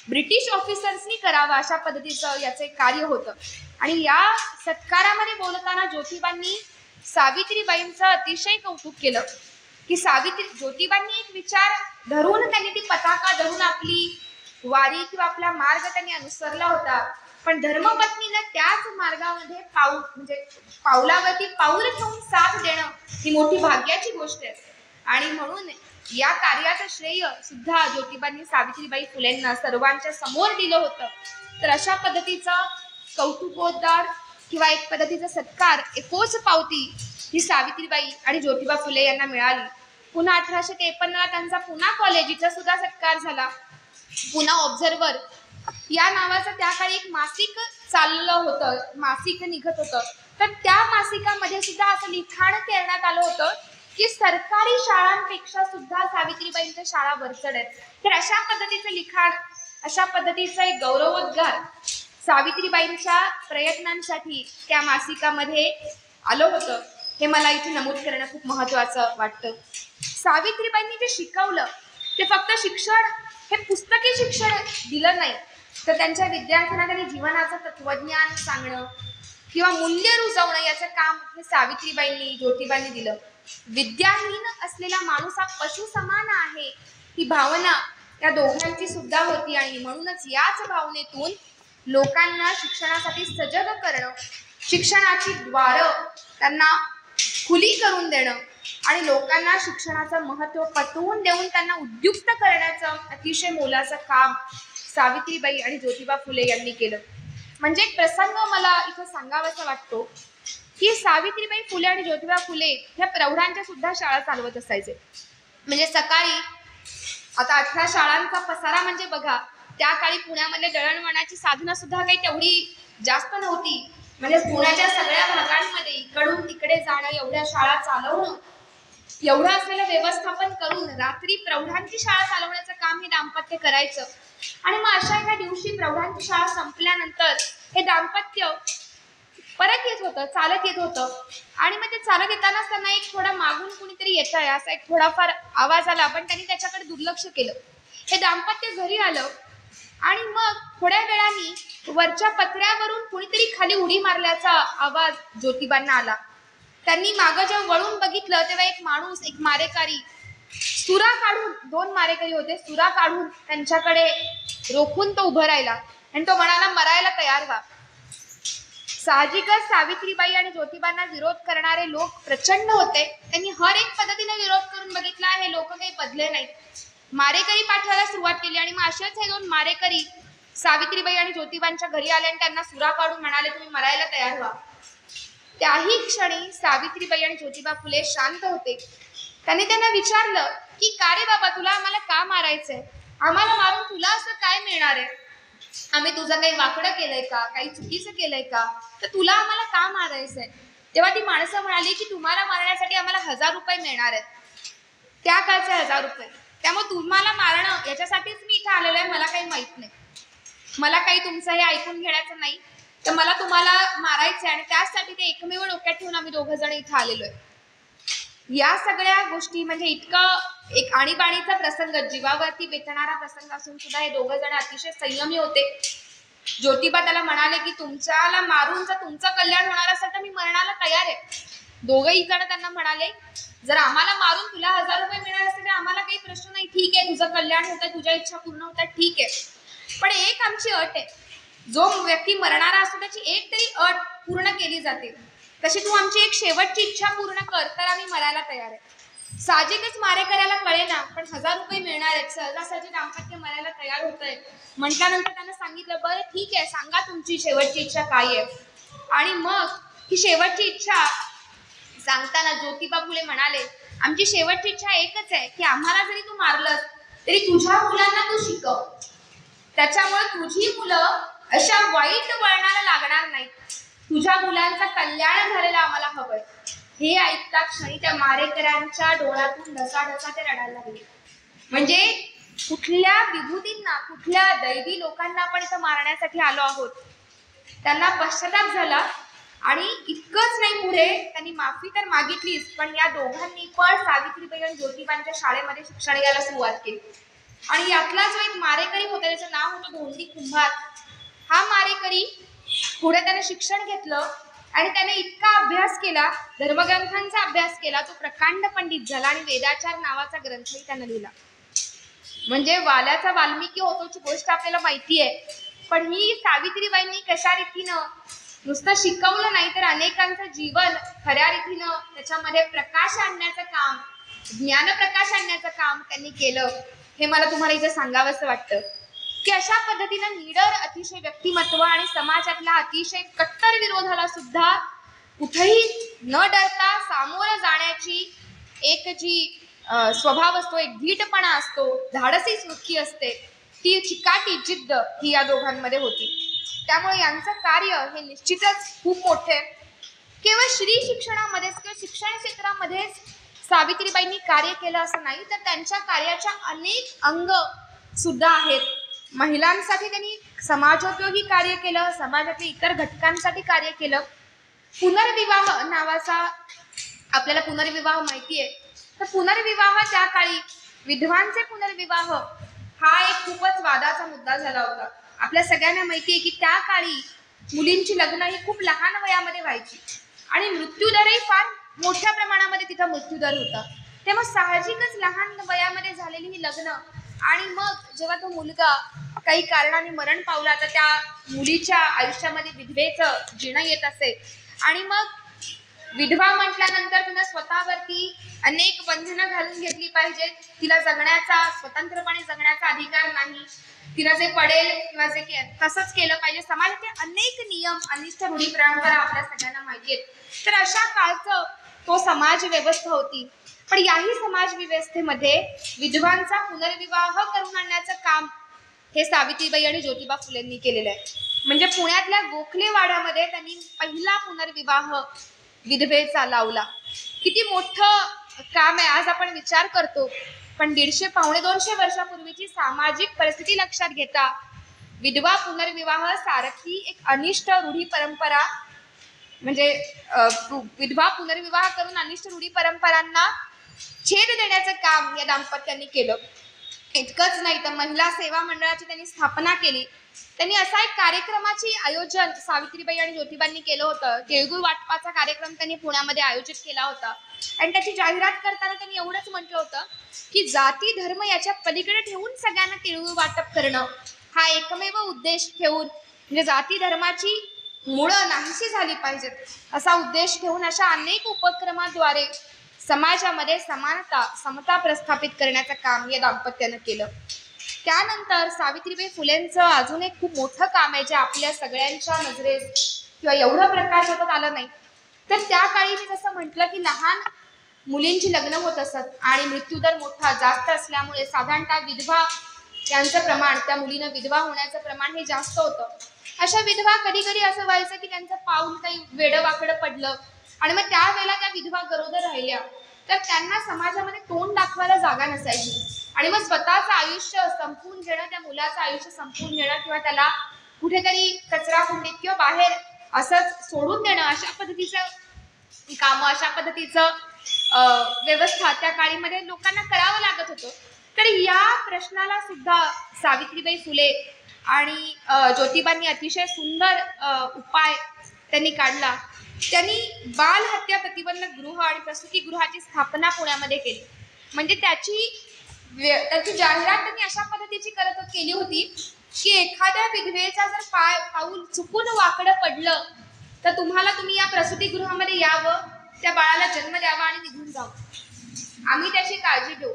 ब्रिटिश ऑफिसर्सनी करावा अशा पद्धतीचं याचे कार्य होतं. आणि या सत्कारामध्ये बोलताना ज्योतिबांनी सावित्रीबाईंचं अतिशय कौतुक केलं की ज्योतिबांनी एक विचार धरून त्यांनी ती पताका धरून आपली वारी किंवा आपला मार्ग त्यांनी अनुसरला होता, पण धर्मपत्नीला त्याच मार्गामध्ये म्हणजे पावलावरती पाऊल ठेवून साथ देणं ही मोठी भाग्याची गोष्ट आहे. आणि म्हणून या कार्याचं श्रेय सुद्धा ज्योतिबांनी सावित्रीबाई फुलेंना सर्वांच्या समोर दिलं होतं. तर अशा पद्धतीचा कौतुकोद्गार किंवा एक पद्धतीचा सत्कार, एक पोच पावती ही सावित्रीबाई आणि ज्योतिबा फुले यांना मिळाली. पुन्हा 1853 त्यांचा पुन्हा कॉलेजीचा सुद्धा सत्कार झाला. पुन्हा ऑब्झर्वर या नावाचं त्या काळी एक मासिक चाललं होतं, मासिक निघत होतं. तर त्या मासिकामध्ये सुद्धा असं लिखाण करण्यात आलं होतं की सरकारी शाळांपेक्षा सुद्धा सावित्रीबाईंच्या शाळा वरचढ आहेत. तर अशा पद्धतीचं लिखाण, अशा पद्धतीचा एक गौरवोद्गार सावित्रीबाईंच्या प्रयत्नांसाठी त्या मासिकामध्ये आलं होतं, हे मला इथे नमूद करणं खूप महत्त्वाचं वाटतं. सावित्रीबाईंनी जे शिकवलं ते फक्त शिक्षण, हे पुस्तकी शिक्षण दिलं नाही, तर त्यांच्या विद्यार्थ्यांना त्यांनी जीवनाचं तत्वज्ञान सांगणं किंवा मूल्य रुजवणं याचं काम हे सावित्रीबाईंनी, ज्योतिबांनी दिलं. विद्याहीन असलेला माणूस हा पशु समान आहे ही भावना त्या दोघांची सुद्धा होती. आणि म्हणूनच याच भावनेतून लोकांना शिक्षणासाठी सजग करणं, शिक्षणाची द्वारं त्यांना खुली करून देणं आणि लोकांना शिक्षणाचं महत्त्व पटवून देऊन त्यांना उद्युक्त करण्याचं अतिशय मोलाचं काम सावित्रीबाई आणि ज्योतिबा फुले यांनी केलं. म्हणजे एक प्रसंग मला इथं सांगावासा वाटतो की सावित्रीबाई फुले आणि ज्योतिबा फुले ह्या प्रौढांच्या सुद्धा शाळा चालवत असायचे. म्हणजे सकाळी आता 18 शाळांचा पसारा म्हणजे बघा, त्या काळी पुण्यामध्ये दळणवळणाची साधनं सुद्धा काही तेवढी जास्त नव्हती. म्हणजे पुण्याच्या सगळ्या भागांमध्ये इकडून तिकडे जाणं, एवढ्या शाळा चालवणं, एवढं असलेलं व्यवस्थापन करून रात्री प्रौढांची शाळा चालवण्याचं काम हे दाम्पत्य करायचं. आणि मग अशा एका दिवशी प्रौढांची शाळा संपल्यानंतर हे दाम्पत्य परत येत होतं, चालत येत होतं. आणि मग ते चालत येतानाच त्यांना एक थोडा मागून कुणीतरी येत आहे असा एक थोडाफार आवाज आला, पण त्यांनी त्याच्याकडे दुर्लक्ष केलं. हे दाम्पत्य घरी आलं आणि मग थोड्या वेळाने वरच्या पत्र्यावरून कुणीतरी खाली उडी मारल्याचा आवाज ज्योतिबांना आला. त्यांनी मागं जेव्हा वळून बघितलं तेव्हा एक माणूस, एक मारेकरी सुरा काढून, 2 मारेकरी होते, सुरा काढून त्यांच्याकडे रोखून तो उभं राहिला आणि तो म्हणाला, मरायला तयार व्हा. साहजिकच सावित्रीबाई आणि ज्योतिबांना विरोध करणारे लोक प्रचंड होते. त्यांनी हर एक पद्धतीने विरोध करून बघितला, हे लोक काही बदले नाहीत. मारेकरी पाठवायला सुरुवात केली आणि मग असेच हे 2 मारेकरी सावित्रीबाई आणि ज्योतिबांच्या घरी आले आणि त्यांना सुरा काढून म्हणाले, तुम्ही मरायला तयार व्हा. त्याही क्षणी सावित्रीबाई आणि ज्योतिबा फुले शांत होते. त्यांनी त्यांना विचारलं की का रे बाबा, तुला आम्हाला का मारायचंय? आम्हाला मारून तुला असं काय मिळणार आहे? आम्ही तुझं काही वाकडं केलंय का, काही चुकीचं केलंय का, तर तुला आम्हाला का मारायचंय? तेव्हा ती माणसं म्हणाली की तुम्हाला मारण्यासाठी आम्हाला 1000 रुपये मिळणार आहेत, त्या काळचे 1000 रुपये. त्यामुळे तुम्हाला मारणं याच्यासाठीच मी इथं आलेलो आहे, मला काही माहित नाही, मला काही तुमचं हे ऐकून घेण्याचं नाही, तर मला तुम्हाला मारायचं आहे आणि त्याचसाठी ते एकमेव डोक्यात ठेवून आम्ही 2 जण इथं आलेलो आहे. या सगळ्या गोष्टी म्हणजे इतकं एक आणीबाणीचा प्रसंग, जीवावरती बेतणारा प्रसंग असून सुद्धा हे 2 जण अतिशय संयमी होते. ज्योतिबा त्याला म्हणाले की तुमच्याला मारून जर तुमचं कल्याण होणार असेल तर मी मरणाला तयार आहे. 2ही जण त्यांना म्हणाले, जर आम्हाला मारून तुला 1000 रुपये मिळणार असतील तर आम्हाला काही प्रश्न नाही, ठीक आहे, तुझं कल्याण होतं, तुझ्या इच्छा पूर्ण होतात, ठीक आहे, पण एक आमची अट आहे, जो व्यक्ती मरणारा असतो त्याची एक तरी अट पूर्ण केली जाते, तशी तू आमची एक शेवटची इच्छा पूर्ण कर, तर आम्ही मरायला तयार आहे. साहजिकच मारेकऱ्याला कळेना, पण 1000 रुपये मिळणार आहेत, सहजासहजी दाम्पत्य मरायला तयार होतंय. म्हटल्यानंतर त्यांना सांगितलं, बरं ठीक आहे, सांगा तुमची शेवटची इच्छा काय आहे. आणि मग ही शेवटची इच्छा सांगताना ज्योतिबा फुले म्हणाले, आमची शेवटची इच्छा एकच आहे की आम्हाला जरी तू मारलंस तरी तुझ्या मुलांना तू शिकव, त्याच्यामुळे तुझी मुलं अशा वाईट वळणाला लागणार नाहीत, तुझ्या मुलांचं कल्याण झालेलं आम्हाला हवंय. हे ऐकता क्षणी त्या मारेकऱ्यांच्या डोळ्यातून ढसाढसा ते रडायला लागले. म्हणजे कुठल्या विभूतींना, कुठल्या दैवी लोकांना आपण इथं मारण्यासाठी आलो आहोत, त्यांना पश्चाताप झाला. आणि इतकंच नाही, पुढे त्यांनी माफी तर मागितलीच, पण या दोघांनी पण सावित्रीबाई आणि ज्योतिबांच्या शाळेमध्ये शिक्षण घ्यायला सुरुवात केली. आणि यातला जो एक मारेकरी होता, त्याचं नाव होतं धोंडी कुंभार. हा मारेकरी पुढे त्याने शिक्षण घेतलं आणि त्याने इतका अभ्यास केला, धर्मग्रंथांचा अभ्यास केला, तो प्रकांड पंडित झाला आणि वेदाचार नावाचा ग्रंथही त्याने लिहिला. म्हणजे वाल्याचा वाल्मिकी होतोची गोष्ट आपल्याला माहिती आहे, पण ही सावित्रीबाईंनी कशा रीतीनं नुसतं शिकवलं नाही तर अनेकांचं जीवन खऱ्या रीतीनं त्याच्यामध्ये प्रकाश आणण्याचं काम, ज्ञानप्रकाश आणण्याचं काम त्यांनी केलं, हे मला तुम्हाला इथे सांगावंसं वाटतं. की अशा पद्धतीनं निडर अतिशय व्यक्तिमत्व आणि समाजातला अतिशय कट्टर विरोधाला सुद्धा कुठेही न डरता सामोरं जाण्याची एक जी स्वभाव असतो, एक धीटपणा असतो, धाडसी वृत्ती असते, ती चिकाटी जिद्द ही या दोघांमध्ये होती. त्यामुळे यांचं कार्य हे निश्चितच खूप मोठे. केवळ श्री शिक्षणामध्येच किंवा शिक्षण क्षेत्रामध्येच सावित्रीबाईंनी कार्य केलं असं नाही, तर त्यांच्या कार्याच्या अनेक अंग सुद्धा आहेत. महिलांसाठी त्यांनी समाजोपयोगी कार्य केलं, समाजातील इतर घटकांसाठी कार्य केलं. पुनर्विवाह नावाचा आपल्याला पुनर्विवाह माहिती आहे, तर पुनर्विवाह त्या काळी विधवांचे पुनर्विवाह हा एक खूपच वादाचा मुद्दा झाला होता. आपल्या सगळ्यांना माहिती आहे की त्या काळी मुलींची लग्न ही खूप लहान वयामध्ये व्हायची आणि मृत्यूदरही फार मोठ्या प्रमाणामध्ये तिचा मृत्यूदर होता. तेव्हा साहजिकच लहान वयामध्ये झालेली ही लग्न आणि मग जेव्हा तो मुलगा काही कारणाने मरण पावला तर त्या मुलीच्या आयुष्यामध्ये विधवेचं जिणं येत असे आणि मग विधवा म्हटल्यानंतर तिनं स्वतःवरती अनेक बंधनं घालून घेतली पाहिजेत. तिला जगण्याचा स्वतंत्रपणे जगण्याचा अधिकार नाही. तिला जे पडेल किंवा जे तसंच केलं पाहिजे. समाजाचे अनेक नियम अनिष्ट रूढी परंपरा आपल्या सगळ्यांना माहिती आहेत. तर अशा काळचं तो समाज व्यवस्था होती. पण याही समाज व्यवस्थेमध्ये विधवांचा पुनर्विवाह करून आणण्याचं काम हे सावित्रीबाई आणि ज्योतिबा फुलेंनी केलेलं आहे. म्हणजे पुण्यातल्या गोखले वाड्यामध्ये त्यांनी पहिला पुनर्विवाह विधवेचा लावला. किती मोठं काम आहे आज आपण विचार करतो. पण 150-200 वर्षापूर्वीची सामाजिक परिस्थिती लक्षात घेता विधवा पुनर्विवाह सारखी एक अनिष्ट रूढी परंपरा म्हणजे विधवा पुनर्विवाह करून अनिष्ट रूढी परंपरांना छेद देण्याचं काम या दाम्पत्यांनी केलं. इतकंच नाही तर महिला सेवा मंडळाची त्यांनी स्थापना केली. त्यांनी असा एक कार्यक्रमाची आयोजन सावित्रीबाई आणि ज्योतिबांनी केलं होतं. तिळगुळ वाटपाचा कार्यक्रम त्यांनी पुण्यामध्ये आयोजित केला होता आणि त्याची जाहिरात करताना त्यांनी एवढंच म्हटलं होतं की जाती धर्म याच्या पलीकडे ठेवून सगळ्यांना तिळगुळ वाटप करणं हा एकमेव उद्देश ठेवून म्हणजे जाती धर्माची मुळं नाहीशी झाली पाहिजेत असा उद्देश ठेवून अशा अनेक उपक्रमाद्वारे समाजामध्ये समानता समता प्रस्थापित करण्याचं काम या दाम्पत्यानं केलं. त्यानंतर सावित्रीबाई फुलेंचं अजून एक खूप मोठं काम आहे जे आपल्या सगळ्यांच्या नजरेत किंवा एवढं प्रकाशवत आलं नाही. तर त्या काळी मी जसं म्हटलं की लहान मुलींची लग्न होत असत आणि मृत्यूदर मोठा जास्त असल्यामुळे साधारणतः विधवा यांचं प्रमाण त्या मुलीनं विधवा होण्याचं प्रमाण हे जास्त होतं. अशा विधवा कधी कधी असं व्हायचं की त्यांचं पाऊल काही वेडं वाकडं पडलं आणि मग त्यावेळेला त्या विधवा गरोदर राहिल्या तर त्यांना समाजामध्ये तोंड दाखवायला जागा नसायची आणि मग स्वतःचं आयुष्य संपवून घेणं त्या मुलाचं आयुष्य संपवून घेणं किंवा त्याला कुठेतरी कचरा कुंडीत किंवा बाहेर असंच सोडून देणं अशा पद्धतीचं कामं अशा पद्धतीचं व्यवस्था त्या काळीमध्ये लोकांना करावं लागत होतं. तर या प्रश्नाला सुद्धा सावित्रीबाई फुले आणि ज्योतिबांनी अतिशय सुंदर उपाय त्यांनी काढला. त्यांनी बाल हत्या प्रतिबंधक गृह आणि प्रसूतिगृहाची स्थापना पुण्यामध्ये केली. म्हणजे त्याची जाहिरात त्यांनी अशा पद्धतीची केली होती की एखाद्या विधवेचा जर पाऊल चुकून वाकडं पडलं तर तुम्ही या प्रसूतिगृहामध्ये यावं, त्या बाळाला जन्म द्यावा आणि निघून जावं. आम्ही त्याची काळजी घेऊ.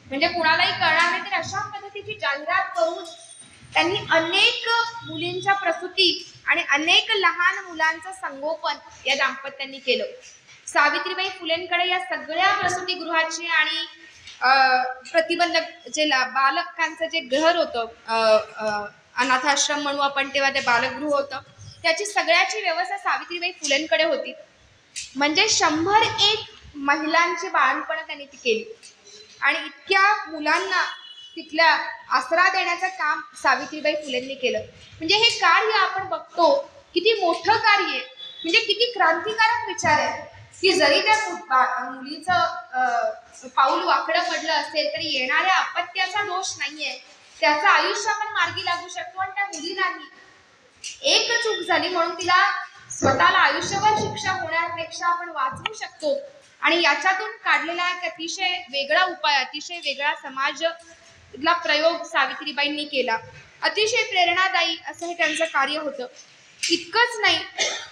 म्हणजे कुणालाही कळणार नाही. तर अशा पद्धतीची जाहिरात करून त्यांनी अनेक मुलींच्या प्रसूती आणि अनेक लहान मुलांचं संगोपन या दाम्पत्यांनी केलं. सावित्रीबाई फुलेंकडे या सगळ्या प्रसूतिगृहाची आणि प्रतिबंधक जे बालकांचं जे घर होतं अनाथाश्रम म्हणू आपण तेव्हा ते बालगृह होतं त्याची सगळ्याची व्यवस्था सावित्रीबाई फुलेंकडे होती. म्हणजे 101 महिलांची बाळंतपण त्यांनी ती केली आणि इतक्या मुलांना तिथल्या आसरा देण्याचं काम सावित्रीबाई फुलेंनी केलं. म्हणजे हे कार्य आपण बघतो किती मोठं कार्य आहे. म्हणजे किती क्रांतिकारक विचार आहे की जरी त्या मुलीचं पाऊल वाकडं पडलं असेल तरी येणाऱ्या अपत्याचा दोष नाहीये. त्याचं आयुष्य आपण मार्गी लागू शकतो आणि त्या मुलीलाही एक चूक झाली म्हणून तिला स्वतःला आयुष्यभर शिक्षा होण्यापेक्षा आपण वाचवू शकतो. आणि याच्यातून काढलेला एक अतिशय वेगळा उपाय अतिशय वेगळा समाजला प्रयोग सावित्रीबाईंनी केला. अतिशय प्रेरणादायी असं हे त्यांचं कार्य होतं. इतकंच नाही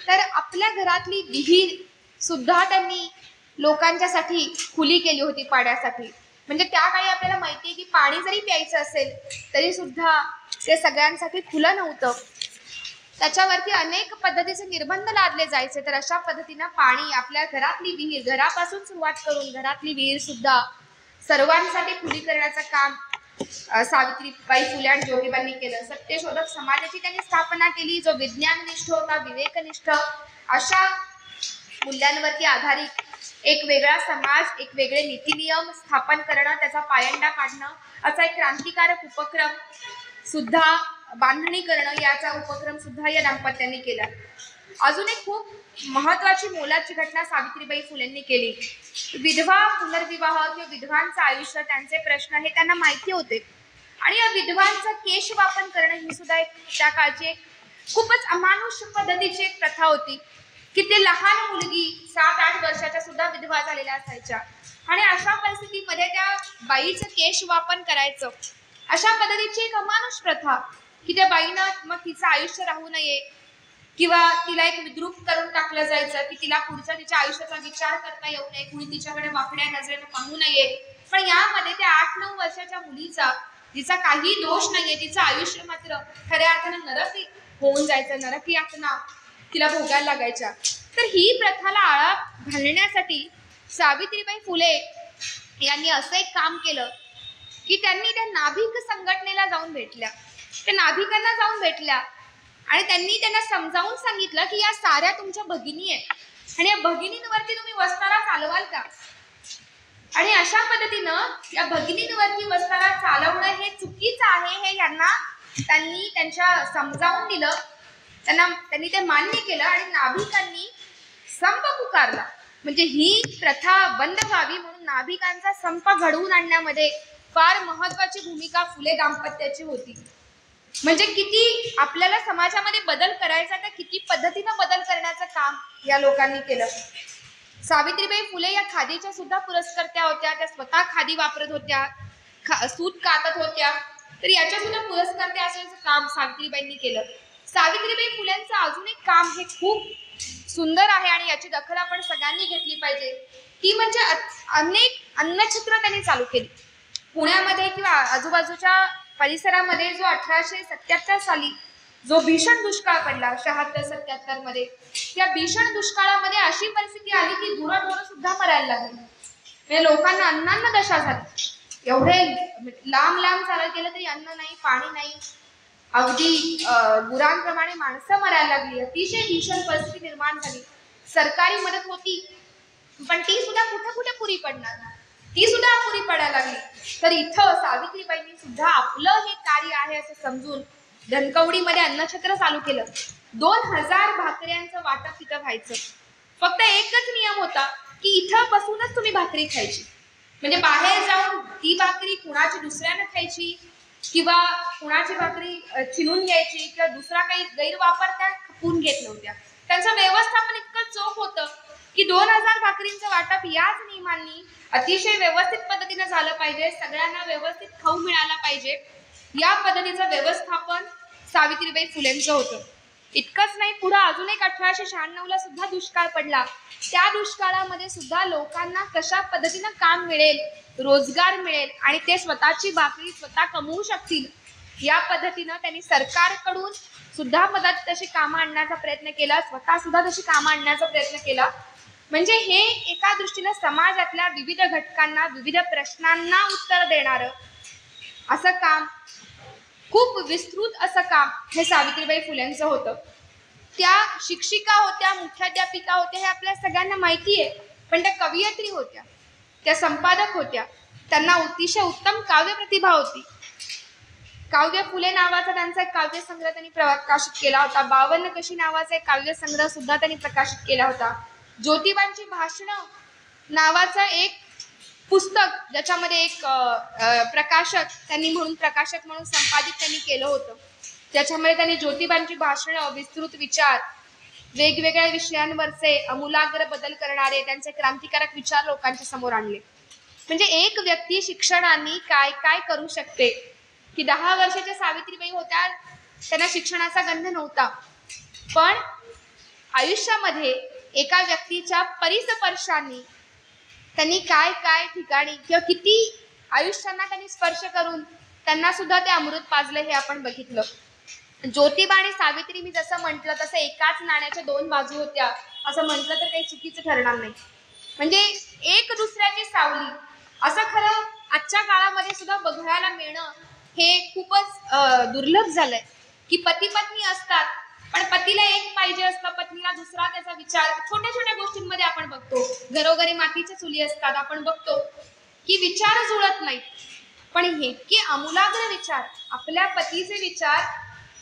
तर आपल्या घरातली विहीर सुद्धा त्यांनी लोकांच्यासाठी खुली केली होती पाण्यासाठी. म्हणजे त्या काळी आपल्याला माहिती आहे की पाणी जरी प्यायचं असेल तरी सुद्धा ते सगळ्यांसाठी खुलं नव्हतं. त्याच्यावरती अनेक पद्धतीचे निर्बंध लादले जायचे. तर अशा पद्धतीनं पाणी आपल्या घरातली विहीर घरापासून सुरुवात करून घरातली विहीर सुद्धा सर्वांसाठी खुली करण्याचं काम सावित्रीबाई फुले आणि ज्योतिबांनी केलं. सत्यशोधक समाजाची त्यांनी स्थापना केली जो विज्ञाननिष्ठ होता, विवेकनिष्ठ अशा मूल्यांवरती आधारित एक वेगळा समाज एक वेगळे नीतिनियम स्थापन करणं त्याचा पायंडा काढणं असा एक क्रांतिकारक उपक्रम सुद्धा बांधणी करणं याचा उपक्रम सुद्धा या दाम्पत्यांनी केला. अजून एक खूप महत्वाची मोलाची घटना सावित्रीबाई फुलेंनी केली. विधवा पुनर्विवाह किंवा विधवांचं आयुष्य त्यांचे प्रश्न हे त्यांना माहिती होते आणि या विधवांचं केशवापन करणं ही सुद्धा एक त्या काळची एक खूपच अमानुष पद्धतीची एक प्रथा होती. की ते लहान मुलगी 7-8 वर्षाच्या सुद्धा विधवा झालेल्या असायच्या आणि अशा परिस्थितीमध्ये त्या बाईचं केश वापन करायचं, अशा पद्धतीची एक अमानुष प्रथा की त्या बाईनं मग तिचं आयुष्य राहू नये किंवा तिला एक विद्रूप करून टाकलं जायचं की तिला पुढच्या तिच्या आयुष्याचा विचार करता येऊ नये, कुणी तिच्याकडे वाकड्या नजरेनं पाहू नये. पण यामध्ये त्या 8-9 वर्षाच्या मुलीचा, तिचा काही दोष नाहीये, तिचं आयुष्य मात्र खऱ्या अर्थानं नरकी होऊन जायचं, नरकी यातना तिला भोगायला लागायच्या. तर ही प्रथाला आळा घालण्यासाठी सावित्रीबाई फुले यांनी असं एक काम केलं की त्यांनी त्या नाभिक संघटनेला जाऊन भेटल्या, त्या नाभिकांना जाऊन भेटल्या आणि त्यांनी त्यांना समजावून सांगितलं की या साऱ्या तुमच्या भगिनी आहेत आणि या भगिनींवरती तुम्ही वस्तारा चालवाल का. आणि अशा पद्धतीनं या भगिनींवरती वस्तारा चालवणं हे चुकीचं आहे हे त्यांनी त्यांच्या समजावून दिलं, त्यांनी ते मान्य केलं आणि नाभिकांनी संप पुकारला. म्हणजे ही प्रथा बंद व्हावी म्हणून नाभिकांचा संप घडवून आणण्यामध्ये फार महत्वाची भूमिका फुले दाम्पत्याची होती. म्हणजे किती आपल्याला समाजामध्ये बदल करायचा, तर किती पद्धतीनं बदल करण्याचं काम या लोकांनी केलं. सावित्रीबाई फुले या खादीच्या सुद्धा पुरस्कर्त्या होत्या, त्या स्वतः खादी वापरत होत्या, सूत कातत होत्या, तर याच्या सुद्धा पुरस्कर्त्या असण्याचं काम सावित्रीबाईंनी केलं. सावित्रीबाई फुल्यांचं अजून एक काम हे खूप सुंदर आहे आणि याची दखल आपण सगळ्यांनी घेतली पाहिजे, ती म्हणजे अनेक अन्नछत्र त्यांनी चालू केली पुण्यामध्ये किंवा आजूबाजूच्या परिसरामध्ये. जो 1877 साली जो भीषण दुष्काळ पडला 76-77 मध्ये, त्या भीषण दुष्काळामध्ये अशी परिस्थिती आली की गुरंढोरं सुद्धा मरायला लागली. म्हणजे लोकांना अन्नान्न दशा झाली, एवढे लांब चालत गेलं तरी अन्न नाही, पाणी नाही, अगदी गुरांप्रमाणे माणसं मरायला लागली. अतिशय भीषण परिस्थिती निर्माण झाली. सरकारी मदत होती पण ती सुद्धा कुठे पुरी पडणार, ती सुद्धा अपुरी पडायला लागली. तर इथं सावित्रीबाईंनी सुद्धा आपलं हे कार्य आहे असं समजून धनकवडीमध्ये अन्नछत्र चालू केलं. 2000 भाकऱ्यांचं वाटप तिथं व्हायचं. फक्त एकच नियम होता की इथं बसूनच तुम्ही भाकरी खायची, म्हणजे बाहेर जाऊन ती भाकरी कुणाची दुसऱ्यानं खायची किंवा कुणाची भाकरी चिनून घ्यायची किंवा दुसरा काही गैरवापर त्या खपून घेत नव्हत्या. त्यांचं व्यवस्थापन इतकं चोख होतं की 2000 भाकरींचं वाटप याच नियमांनी अतिशय व्यवस्थित पद्धतीने झालं पाहिजे, सगळ्यांना व्यवस्थित खाऊ मिळाला पाहिजे, या पद्धतीचं व्यवस्थापन सावित्रीबाई फुलेंचं होतं. इतकंच नाही, पुढे अजून एक 1896 सुद्धा दुष्काळ पडला. त्या दुष्काळामध्ये सुद्धा लोकांना कशा पद्धतीनं काम मिळेल, रोजगार मिळेल आणि ते स्वतःची भाकरी स्वतः कमवू शकतील, या पद्धतीनं त्यांनी सरकारकडून सुद्धा मदत तशी कामं आणण्याचा प्रयत्न केला, स्वतः सुद्धा तशी कामं आणण्याचा प्रयत्न केला. म्हणजे हे एका दृष्टीनं समाजातल्या विविध घटकांना, विविध प्रश्नांना उत्तर देणारं असं काम, खूप विस्तृत असं काम हे सावित्रीबाई फुलेंचं होतं. त्या शिक्षिका होत्या, मुख्याध्यापिका होत्या हे आपल्या सगळ्यांना माहिती आहे, पण त्या कवयित्री होत्या, त्या संपादक होत्या, त्यांना अतिशय उत्तम काव्य प्रतिभा होती. काव्य फुले नावाचा त्यांचा एक काव्यसंग्रह त्यांनी प्रकाशित केला होता. 52 कशी नावाचा एक काव्यसंग्रह सुद्धा त्यांनी प्रकाशित केला होता. ज्योतिबांची भाषणं नावाचं एक पुस्तक, ज्याच्यामध्ये एक प्रकाशक म्हणून संपादित त्यांनी केलं होतं, ज्याच्यामध्ये त्यांनी ज्योतिबांची भाषणं, विस्तृत विचार, वेगवेगळ्या विषयांवरचे अमूलाग्र बदल करणारे त्यांचे क्रांतिकारक विचार लोकांच्या समोर आणले. म्हणजे एक व्यक्ती शिक्षणाने काय काय करू शकते, की 10 वर्षाच्या सावित्रीबाई होत्या, त्यांना शिक्षणाचा गंध नव्हता, पण आयुष्यामध्ये एका व्यक्तीच्या परिस्पर्शाने त्यांनी काय काय ठिकाणी किंवा किती आयुष्यांना त्यांनी स्पर्श करून त्यांना सुद्धा ते अमृत पाजलं हे आपण बघितलं. ज्योतिबा आणि सावित्री मी जसं म्हटलं तसं एकाच नाण्याच्या 2 बाजू होत्या असं म्हटलं तर काही चुकीचं ठरणार नाही. म्हणजे एक दुसऱ्याची सावली असं खरं आजच्या काळामध्ये सुद्धा बघायला मिळणं हे खूपच दुर्लभ झालंय, की पती पत्नी असतात पण पतीला एक पाहिजे असतं, पत्नीला दुसरा त्याचा विचार. छोट्या छोट्या गोष्टींमध्ये आपण बघतो, घरोघरी मातीच्या चुली असतात, आपण बघतो की विचार जुळत नाहीत. पण हे की आमूलाग्र विचार, आपल्या पतीचे विचार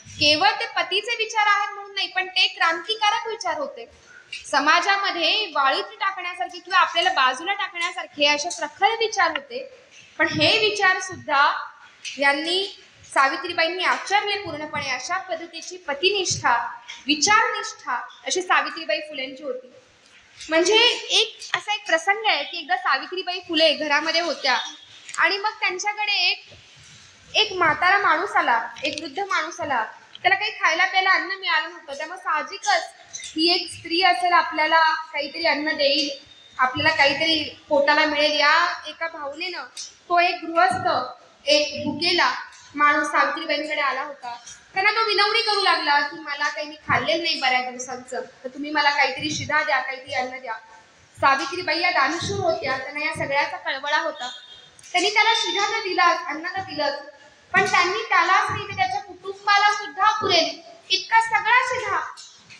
केवळ ते पतीचे विचार आहेत म्हणून नाही, पण ते क्रांतिकारक विचार होते, समाजामध्ये वाळीत टाकण्यासारखे किंवा आपल्याला बाजूला टाकण्यासारखे असे प्रखर विचार होते. पण हे विचार सुद्धा यांनी सावित्रीबाईंनी आचरले पूर्णपणे अशा पद्धतीची पतिनिष्ठा, विचारनिष्ठा अशी सावित्रीबाई फुलेंची होती. म्हणजे असा एक प्रसंग आहे की एकदा सावित्रीबाई फुले घरामध्ये होत्या आणि मग त्यांच्याकडे एक म्हातारा माणूस आला, एक वृद्ध माणूस आला. त्याला काही खायला प्यायला अन्न मिळालं नव्हतं. त्यामुळे साहजिकच ही एक स्त्री असेल, आपल्याला काहीतरी अन्न देईल, आपल्याला काहीतरी पोटाला मिळेल या एका भावनेनं तो एक गृहस्थ, एक भुकेला माणूस सावित्रीबाईंकडे आला होता. त्यांना तो विनवणी करू लागला की मला काही मी खाल्लेलं नाही बऱ्याच दिवसांचं, तर तुम्ही मला काहीतरी शिधा द्या, काहीतरी अन्न द्या. सावित्रीबाई या दानशूर होत्या, त्यांना या सगळ्याचा कळवळा होता. त्यांनी त्याला शिधा तर दिलाच, अन्न तर दिलंच, पण त्यांनी त्यालाच नाही तर त्याच्या कुटुंबाला सुद्धा पुरेल इतका सगळा शिधा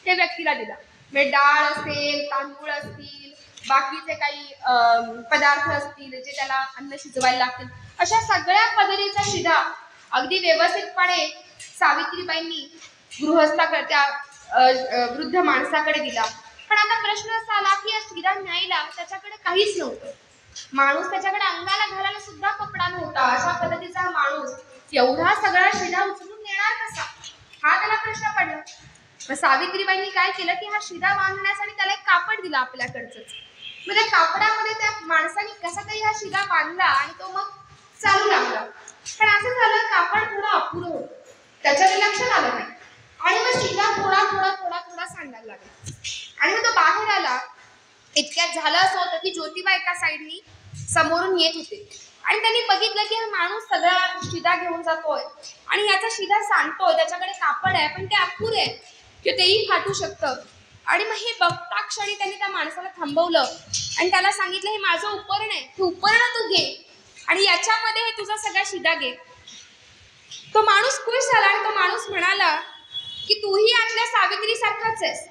त्या व्यक्तीला दिला. म्हणजे डाळ असेल, तांदूळ असतील, बाकीचे काही पदार्थ असतील जे त्याला अन्न शिजवायला लागतील, अशा सगळ्या पद्धतीचा शिधा अगदी व्यवस्थितपणे सावित्रीबाईंनी गृहस्थाकडे त्या वृद्ध माणसाकडे दिला. पण आता प्रश्न असा आला की या शिधा न्यायला त्याच्याकडे काहीच नव्हतं. माणूस त्याच्याकडे अंगाला घालायला सुद्धा कपडा नव्हता. अशा पद्धतीचा हा माणूस एवढा सगळा शिधा उचलून नेणार कसा, हा त्याला प्रश्न पडला. मग सावित्रीबाईंनी काय केलं की हा शिधा बांधण्यासाठी त्याला एक कापड दिला आपल्याकडचंच. मग त्या कापडामध्ये त्या माणसाने कसा तरी हा शिधा बांधला आणि तो मग चालू लागला. पण असं झालं, कापड थोडं अपुरं होतं, त्याच्याकडे लक्षात आलं नाही आणि मग शिधा थोडा थोडा थोडा थोडा सांडायला लागला. आणि मग तो बाहेर आला. इतक्यात झालं असं होतं की ज्योतिबा एका साईडनी समोरून येत होते आणि त्यांनी बघितलं की हा माणूस सगळा शिधा घेऊन जातोय आणि याचा शिधा सांडतोय, त्याच्याकडे कापड आहे पण ते अपुरे आहे किंवा तेही फाटू शकतं. आणि मग हे बघता क्षणी त्यांनी त्या माणसाला थांबवलं आणि त्याला सांगितलं, हे माझं उपकरण आहे, हे उपकरण तू घे आणि याच्यामध्ये हे तुझा सगळा शिधा घे. तो माणूस खुश झाला आणि तो माणूस म्हणाला की तूही आतल्या सावित्री सारखाच आहेस.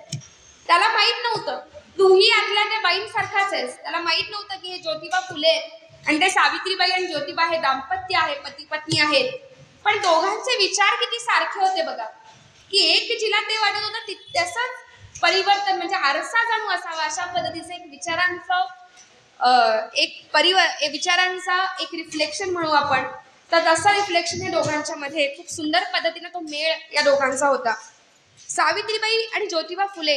त्याला माहित नव्हतं, तूही आतल्या त्या बाईंसारखाच आहेस. त्याला माहित नव्हतं की हे ज्योतिबा फुले आणि ते सावित्रीबाई आणि ज्योतिबा हे दाम्पत्य आहे, पती पत्नी आहेत. पण दोघांचे विचार किती सारखे होते बघा, की एक जिला ते वाटत होतं तसंच परिवर्तन म्हणजे आरसा जाणू असावा, अशा पद्धतीचं एक विचारांचा एक रिफ्लेक्शन म्हणू आपण, तर तसं रिफ्लेक्शन हे दोघांच्या मध्ये खूप सुंदर पद्धतीने तो मेळ या दोघांचा होता. सावित्रीबाई आणि ज्योतिबा फुले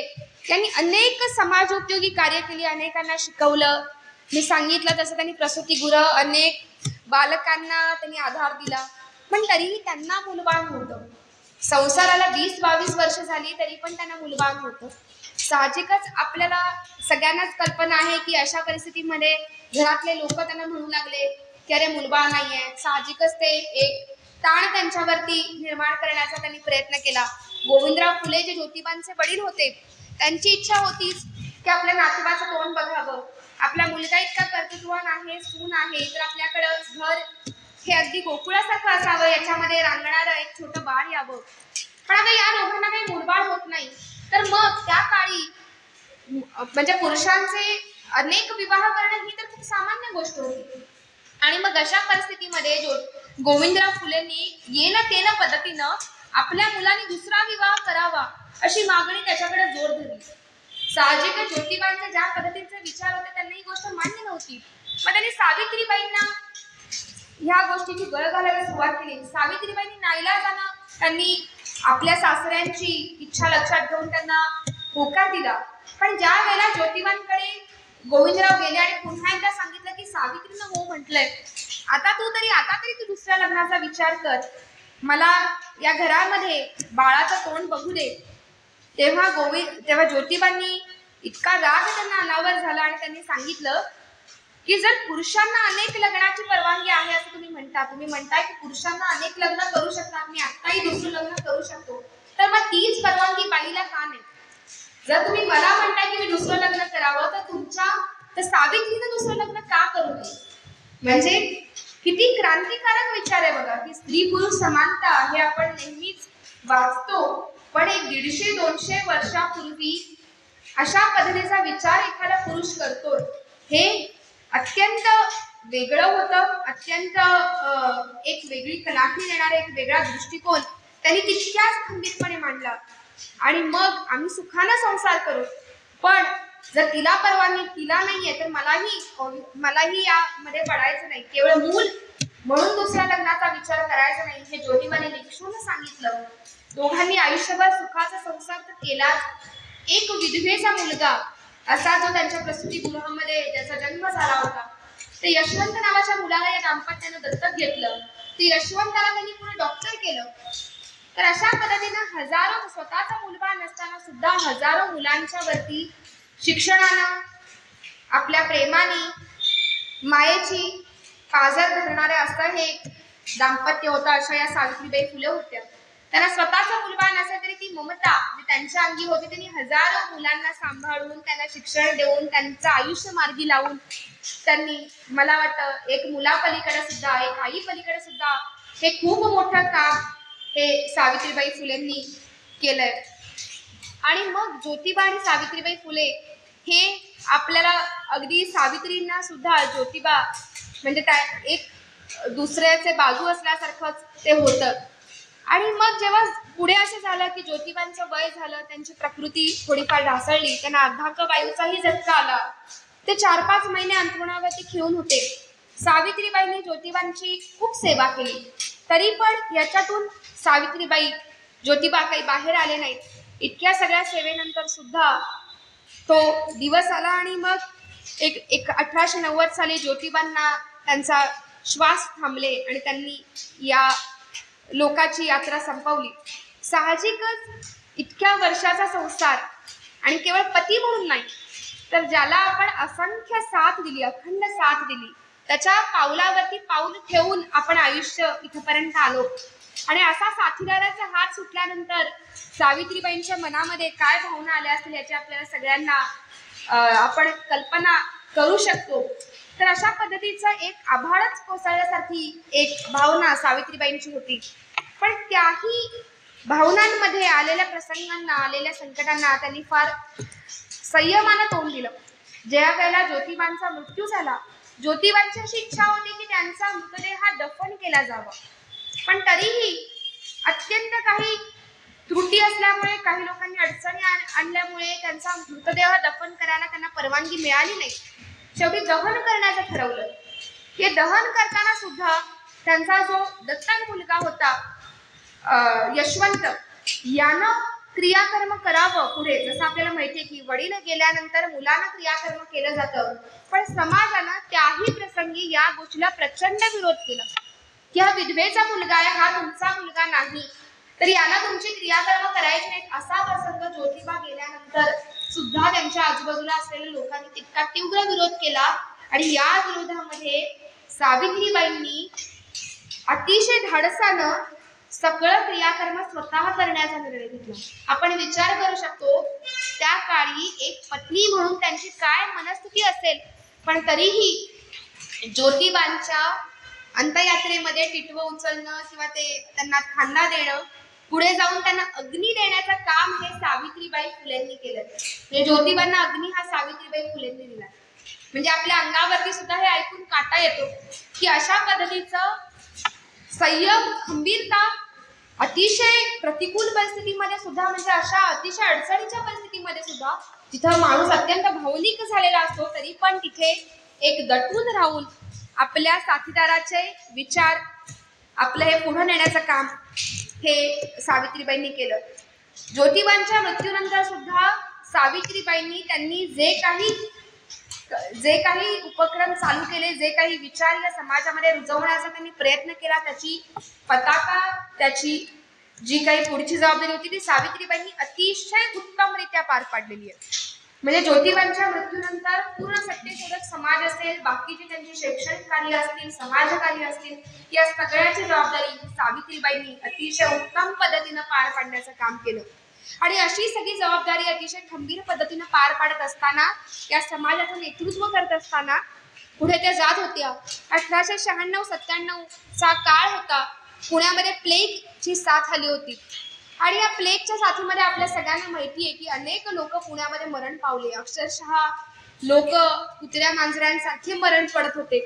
यांनी अनेक समाजोपयोगी कार्य केली, अनेकांना शिकवलं. मी सांगितलं तसं त्यांनी प्रसूतीगृह, अनेक बालकांना त्यांनी आधार दिला, पण तरीही त्यांना मुलबाळ नव्हतं. संसाराला 20-22 वर्ष झाली तरी पण त्यांना मुलबाळ नव्हतं. साहजिकच आपल्याला सगळ्यांनाच कल्पना आहे की अशा परिस्थितीमध्ये घरातले लोक त्यांना म्हणू लागले की अरे मुलबाळ नाहीये. साहजिकच ते एक ताण त्यांच्यावरती निर्माण करण्याचा त्यांनी प्रयत्न केला. गोविंदराव फुले जे ज्योतिबांचे वडील होते, त्यांची इच्छा होतीच की आपल्या नातवाचं तोंड बघावं. आपला मुलगा इतका कर्तृत्ववान आहे, सून आहे, तर आपल्याकडं घर हे अगदी गोकुळासारखं असावं, याच्यामध्ये रांगणारं एक छोटं बाळ यावं. पण आता या दोघांना काही मुलबाळ होत नाही. तर मग त्या काळी म्हणजे पुरुषांचे अनेक विवाह करणं ही तर खूप सामान्य गोष्ट होती. आणि मग अशा परिस्थितीमध्ये गोविंदराव फुलेंनी येणं तेन पद्धतीनं आपल्या मुलांनी दुसरा विवाह करावा अशी मागणी त्याच्याकडे जोर धरली. साहजिकच ज्योतिबांचे ज्या पद्धतीचे विचार होते त्यांना ही गोष्ट मान्य नव्हती. मग त्यांनी सावित्रीबाईंना ह्या गोष्टीची गळ घालायला सुरुवात केली. सावित्रीबाईंनी नाईलाजानं त्यांनी आपल्या सासऱ्यांची इच्छा लक्षात घेऊन त्यांना होकार दिला. पण ज्या वेळेला ज्योतिबांकडे गोविंदराव गेले आणि पुन्हा एकदा सांगितलं की सावित्रीनं हो म्हटलंय, आता तरी तू दुसऱ्या लग्नाचा विचार कर, मला या घरामध्ये बाळाचं तोंड बघू दे. तेव्हा ज्योतिबांनी इतका राग त्यांना अनावर झाला आणि त्यांनी सांगितलं की जर पुरुषांना अनेक लग्नाची परवानगी आहे असं तुम्ही म्हणताय की पुरुषांना अनेक लग्न करू शकतात, मी आत्ताही दुसरं लग्न करू शकतो, तर मग तीच परवानगी बाईला का नाही? जर तुम्ही मला म्हणताय की मी दुसरं लग्न करावं, तर सावित्रीनं दुसरं लग्न का करू नये? म्हणजे किती क्रांतिकारक विचार आहे बघा, की स्त्री पुरुष समानता हे आपण नेहमीच वाचतो, पण एक 150-200 वर्षापूर्वी अशा पद्धतीचा विचार एखादा पुरुष करतो हे अत्यंत वेगळं होतं. अत्यंत एक वेगळी कलाटणी देणारा एक वेगळा दृष्टिकोन त्यांनी तितक्याच खंबीरपणे मांडला. आणि मग आम्ही सुखानं संसार करू, पण जर तिला परवानगी तिला नाहीये तर मलाही यामध्ये पडायचं नाही. केवळ मूल म्हणून दुसऱ्या लग्नाचा विचार करायचा नाही हे ज्योतिबाने निक्षून सांगितलं. दोघांनी आयुष्यभर सुखाचा संसार तर केलाच. एक विधवेचा मुलगा असा जो त्यांच्या प्रसूतीगृहामध्ये ज्याचा जन्म झाला होता, ते यशवंत नावाच्या मुलाला या दाम्पत्यानं दत्तक घेतलं. ते यशवंताला त्यांनी पुढे डॉक्टर केलं. तर अशा पद्धतीनं हजारो, स्वतःचा मुलगा नसताना सुद्धा हजारो मुलांच्या वरती शिक्षणानं, आपल्या प्रेमाने, मायेची पाझर धरणारे असं हे दाम्पत्य होतं. अशा या सावित्रीबाई फुले होत्या. त्यांना स्वतःचा मुलगा नसेल तरी ती ममता जी त्यांच्या अंगी होती, त्यांनी हजारो मुलांना सांभाळून, त्यांना शिक्षण देऊन, त्यांचं आयुष्य मार्गी लावून, त्यांनी मला वाटतं एक मुलापलीकडे सुद्धा, एक आई पलीकडे सुद्धा हे खूप मोठं काम हे सावित्रीबाई फुलेंनी केलंय. आणि मग ज्योतिबा आणि सावित्रीबाई फुले हे आपल्याला अगदी सावित्रींना सुद्धा ज्योतिबा म्हणजे त्या एक दुसऱ्याचे बाजू असल्यासारखंच ते होतं. आणि मग जेव्हा पुढे असं झालं की ज्योतिबांचं वय झालं, त्यांची प्रकृती थोडीफार ढासळली, त्यांना अर्धांगवायूचाही झटका आला, ते 4-5 महिने अंथरुणावरती खिळून होते. सावित्रीबाईंनी ज्योतिबांची खूप सेवा केली. तरी पण याच्यातून सावित्रीबाई, ज्योतिबा काही बाहेर आले नाहीत. इतक्या सगळ्या सेवेनंतर सुद्धा तो दिवस आला आणि मग एक 1890 साली ज्योतिबांना त्यांचा श्वास थांबले आणि त्यांनी या लोकाची यात्रा संपवली. साहजिकच इतक्या वर्षाचा संसार आणि केवळ पती म्हणून नाही, तर ज्याला आपण असंख्य साथ दिली, अखंड साथ दिली, त्याच्या पावलावरती पाऊल ठेवून आपण आयुष्य इथपर्यंत आलो. आणि असा साथीदाराचा हात सुटल्यानंतर सावित्रीबाईंच्या मनामध्ये काय भावना आल्या असतील याची आपल्याला सगळ्यांना आपण कल्पना करू शकतो. तर अशा पद्धतीचं एक आभाळच कोसळल्यासारखी एक भावना सावित्रीबाईंची होती. पण त्याही भावनांमध्ये आलेल्या प्रसंगांना, आलेल्या संकटांना त्यांनी फार संयमानं तोंड दिलं. ज्या वेळेला ज्योतिबांचा मृत्यू झाला, ज्योतिबांची अशी इच्छा होती की त्यांचा मृतदेह हा दफन केला जावा. पण तरीही अत्यंत काही त्रुटी असल्यामुळे, काही लोकांनी अडचणी आणल्यामुळे त्यांचा मृतदेह दफन करायला त्यांना परवानगी मिळाली नाही. शेवटी दहन करण्याचं ठरवलं. हे दहन करताना सुद्धा त्यांचा जो दत्तक मुलगा होता यशवंत, यानं क्रियाकर्म करावं पुढे. जसं आपल्याला माहितीये की वडील गेल्यानंतर मुलानं क्रियाकर्म केलं जातं, पण समाजानं त्याही प्रसंगी या गोष्टीला प्रचंड विरोध केला की हा विधवेचा मुलगा आहे, हा तुमचा मुलगा नाही, तर याला तुमची क्रियाकर्म करायची नाहीत. असा प्रसंग ज्योतिबा गेल्यानंतर सुद्धा त्यांच्या आजूबाजूला असलेल्या लोकांनी तितका तीव्र विरोध केला. आणि या विरोधामध्ये सावित्रीबाईंनी अतिशय धाडसानं सगळं क्रियाकर्म स्वतः करण्याचा निर्णय घेतला. आपण विचार करू शकतो त्या काळी एक पत्नी म्हणून त्यांची काय मनस्थिती असेल. पण तरीही ज्योतिबांच्या अंत्ययात्रेमध्ये टिटवं उचलणं किंवा त्यांना खांदा देणं, पुढे जाऊन त्यांना अग्नी देण्याचं काम हे सावित्रीबाई फुलेंनी केलं. म्हणजे ज्योतिबांना अग्नी हा सावित्रीबाई फुलेंनी दिला. म्हणजे आपल्या अंगावरती सुद्धा हे ऐकून काटा येतो की अशा पद्धतीचं संयम, खंबीरता, अतिशय प्रतिकूल परिस्थितीमध्ये सुद्धा, म्हणजे अशा अतिशय अडचणीच्या परिस्थितीमध्ये सुद्धा, जिथं माणूस अत्यंत भावनिक झालेला असतो, तरी पण तिथे एक दटून राहून आपल्या साथीदाराचे विचार, आपलं हे पुढे नेण्याचं काम हे सावित्रीबाईंनी केलं. ज्योतिबांच्या मृत्यूनंतर सुद्धा सावित्रीबाईंनी त्यांनी जे काही उपक्रम चालू केले, जे काही विचार या समाजामध्ये रुजवण्याचा त्यांनी प्रयत्न केला, त्याची पताका, त्याची जी काही पुढची जबाबदारी होती ती सावित्रीबाईंनी अतिशय उत्तमरित्या पार पाडलेली आहे. म्हणजे ज्योतिबांच्या मृत्यूनंतर पूर्ण सत्तेशोधक समाज असेल, बाकीचे त्यांची शैक्षणिक कार्य असतील, समाज कार्य असतील, या सगळ्याची जबाबदारी सावित्रीबाईंनी अतिशय उत्तम पद्धतीनं पार पाडण्याचं काम केलं. आणि अशी सगळी जबाबदारी अतिशय खंबीर पद्धतीनं पार पाडत असताना, या समाजाचं नेतृत्व करत असताना पुढे त्या जात होत्या. 1896-97 चा काळ होता. पुण्यामध्ये प्लेगची साथ आली होती. आणि या प्लेगच्या साथीमध्ये आपल्या सगळ्यांना माहिती आहे की अनेक लोक पुण्यामध्ये मरण पावले. अक्षरशः लोक कुत्र्या मांजरांसारखे मरण पडत होते.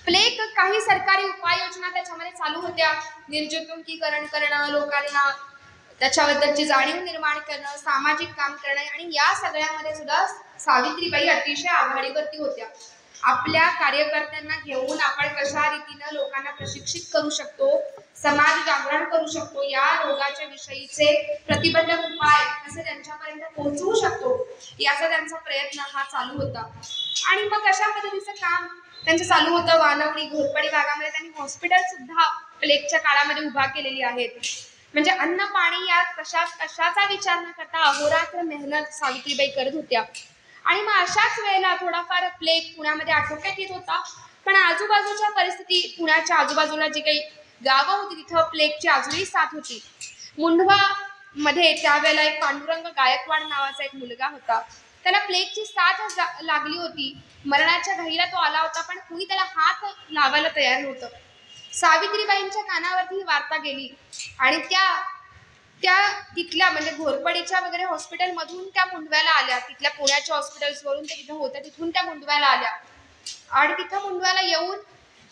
प्लेग काही सरकारी उपाययोजना त्याच्यामध्ये चालू होत्या. निर्जंतुकीकरण करणं, लोकांना त्याच्याबद्दलची जाणीव निर्माण करणं, सामाजिक काम करणं, आणि या सगळ्यामध्ये सुद्धा सावित्रीबाई अतिशय आघाडीवरती होत्या. आपल्या कार्यकर्त्यांना घेऊन आपण कशा रीतीने लोकांना प्रशिक्षित करू शकतो, समाज जागरण करू शकतो, या रोगाच्या विषयीचे प्रतिबंधक उपाय कसे त्यांच्यापर्यंत पोहोचवू शकतो, याचा त्यांचा प्रयत्न हा चालू होता. आणि मग अशा पद्धतीचं काम त्यांचं चालू होतं. वानवडी घोरपडी भागामध्ये त्यांनी हॉस्पिटल सुद्धा प्लेगच्या काळामध्ये उभा केलेली आहेत. म्हणजे अन्न पाणी या कशाचा विचार न करता अहोरात्र मेहनत सावित्रीबाई करत होत्या. आणि मग अशाच वेळेला थोडाफार प्लेग पुण्यामध्ये आटोक्यात येत होता, पण आजूबाजूच्या परिस्थिती, पुण्याच्या आजूबाजूला जी काही गावं होती तिथं प्लेगची अजूनही साथ होती. मुंढवा मध्ये त्यावेळेला एक पांडुरंग गायकवाड नावाचा एक मुलगा होता. त्याला प्लेगची साथ लागली होती. मरणाच्या घाईला तो आला होता, पण कुणी त्याला हात लावायला तयार नव्हतं. सावित्रीबाईंच्या कानावरती ही वार्ता गेली आणि त्या तिथल्या म्हणजे घोरपडीच्या वगैरे हॉस्पिटलमधून त्या मुंडव्याला आल्या. तिथल्या पुण्याच्या हॉस्पिटल्सवरून ते तिथं होत्या, तिथून त्या मुंडव्याला आल्या आणि तिथं मुंडव्याला येऊन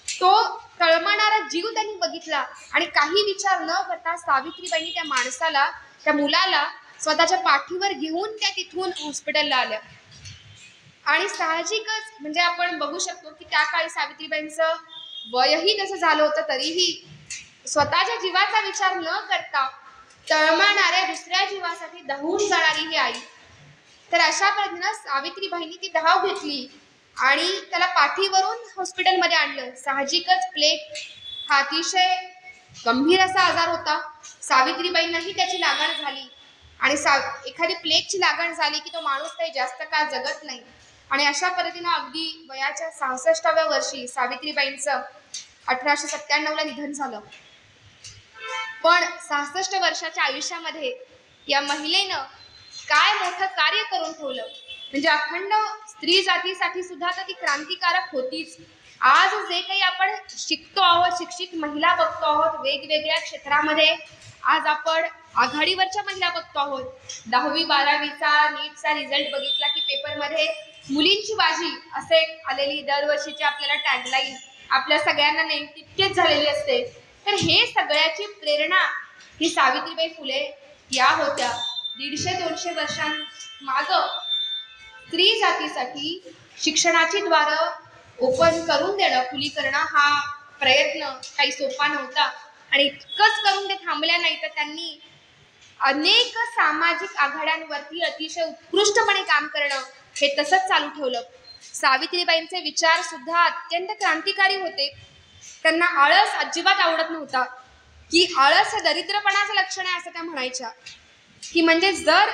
तो तळमणारा जीव त्यांनी बघितला आणि काही विचार न करता सावित्रीबाईंनी त्या माणसाला, त्या मुलाला स्वतःच्या पाठीवर घेऊन त्या तिथून हॉस्पिटलला आल्या. आणि साहजिकच म्हणजे आपण बघू शकतो की त्या काळी सावित्रीबाईंचं वयही तसं झालं होतं, तरीही स्वतःच्या जीवाचा विचार न करता तळमळणाऱ्या दुसऱ्या जीवासाठी धावून जाणारी ही आई. तर अशा पद्धतीनं सावित्रीबाईंनी ती धाव घेतली आणि त्याला पाठीवरून हॉस्पिटलमध्ये आणलं. साहजिकच प्लेग हा अतिशय गंभीर असा आजार होता. सावित्रीबाईंनाही त्याची लागण झाली आणि एखादी प्लेगची लागण झाली की तो माणूस काही जास्त काळ जगत नाही. आणि अशा पद्धतीनं अगदी वयाच्या 66व्या वर्षी सावित्रीबाईंचं 1897ला निधन झालं. पण 66 वर्षाच्या आयुष्यामध्ये या महिलेनं काय मोठं कार्य करून ठेवलं. म्हणजे अखंड स्त्री जातीसाठी सुद्धा तर ती क्रांतिकारक होतीच. आज जे काही आपण शिकतो आहोत, शिक्षित महिला बघतो आहोत, वेगवेगळ्या क्षेत्रामध्ये आज आपण आघाडीवरच्या महिला बघतो आहोत. 10वी 12वीचा नीटचा रिझल्ट बघितला की पेपरमध्ये मुलींची बाजी असे आलेली दरवर्षीची आपल्याला टॅगलाईन आपल्या सगळ्यांना तितकेच झालेली असते. तर हे सगळ्याची प्रेरणा ही सावित्रीबाई फुले या होत्या. 150-200 वर्षांमागं स्त्री जातीसाठी शिक्षणाची द्वारं ओपन करून देणं, खुली करणं हा प्रयत्न काही सोपा नव्हता. आणि इतकंच करून ते थांबल्या नाही तर त्यांनी अनेक सामाजिक आघाड्यांवरती अतिशय उत्कृष्टपणे काम करणं हे तसंच चालू ठेवलं. सावित्रीबाईंचे विचार सुद्धा अत्यंत क्रांतिकारी होते. त्यांना आळस अजिबात आवडत नव्हता. की आळस हे दरिद्रपणाचं लक्षण आहे असं त्या म्हणायच्या. की म्हणजे जर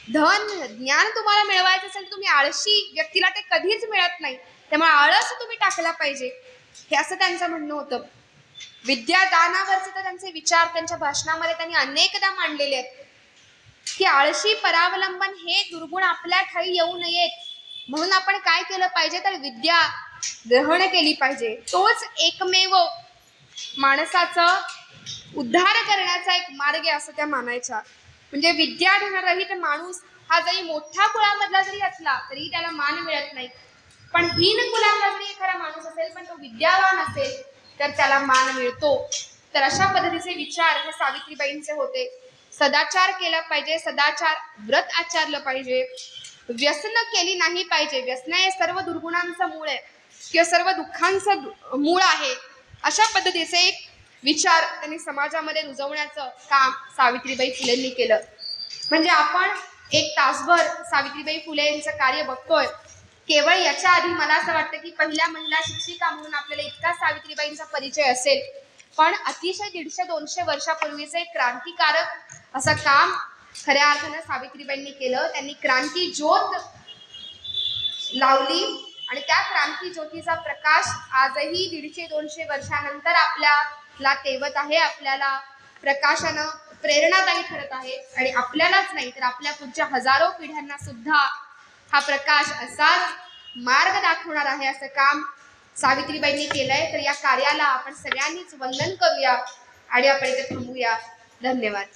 धन ज्ञान तुम्हाला मिळवायचं असेल तर तुम्ही आळशी व्यक्तीला ते कधीच मिळत नाही, त्यामुळे आळस तुम्ही टाकला पाहिजे हे असं त्यांचं म्हणणं होतं. विद्यादानावरचे तर त्यांचे विचार त्यांच्या भाषणामध्ये त्यांनी अनेकदा मांडलेले आहेत. की आळशी परावलंबन हे दुर्गुण आपल्या ठाई येऊ नयेत म्हणून आपण काय केलं पाहिजे तर विद्या ग्रहण केली पाहिजे. तोच एकमेव माणसाचं उद्धार करण्याचा एक मार्ग आहे असं त्या मानायच्या. म्हणजे विद्यारहित माणूस हा जरी मोठ्या कुळामधला जरी असला तरी त्याला मान मिळत नाही, पण हीन कुळामधला जरी एखादा माणूस असेल पण तो विद्यावान असेल तर त्याला मान मिळतो. तर अशा पद्धतीचे विचार हे सावित्रीबाईंचे होते. सदाचार केला पाहिजे, सदाचार व्रत आचरलं पाहिजे, व्यसन केली नाही पाहिजे. व्यसन हे सर्व दुर्गुणांचं मूळ आहे किंवा सर्व दुःखांचं मूळ आहे. अशा पद्धतीचे एक विचार त्यांनी समाजामध्ये रुजवण्याचं काम सावित्रीबाई फुलेंनी केलं. म्हणजे आपण एक तासभर सावित्रीबाई फुले यांचं कार्य बघतोय. केवळ याच्या आधी मला असं वाटतं की पहिल्या महिला शिक्षिका म्हणून आपल्याला इतका सावित्रीबाईंचा परिचय असेल, पण अतिशय 150-200 वर्षापूर्वीचं एक क्रांतिकारक असं काम खऱ्या अर्थानं सावित्रीबाईंनी केलं. त्यांनी क्रांती ज्योत लावली आणि त्या क्रांती ज्योतीचा प्रकाश आजही 150-200 वर्षानंतर आपल्याला तेवत आहे, आपल्याला प्रकाशानं प्रेरणादायी ठरत आहे. आणि आपल्यालाच नाही तर आपल्या पुढच्या हजारो पिढ्यांना सुद्धा हा प्रकाश असाच मार्ग दाखवणार आहे. असं काम सावित्रीबाईंनी केलंय. तर या कार्याला आपण सगळ्यांनीच वंदन करूया आणि आपण इथे थांबूया. धन्यवाद.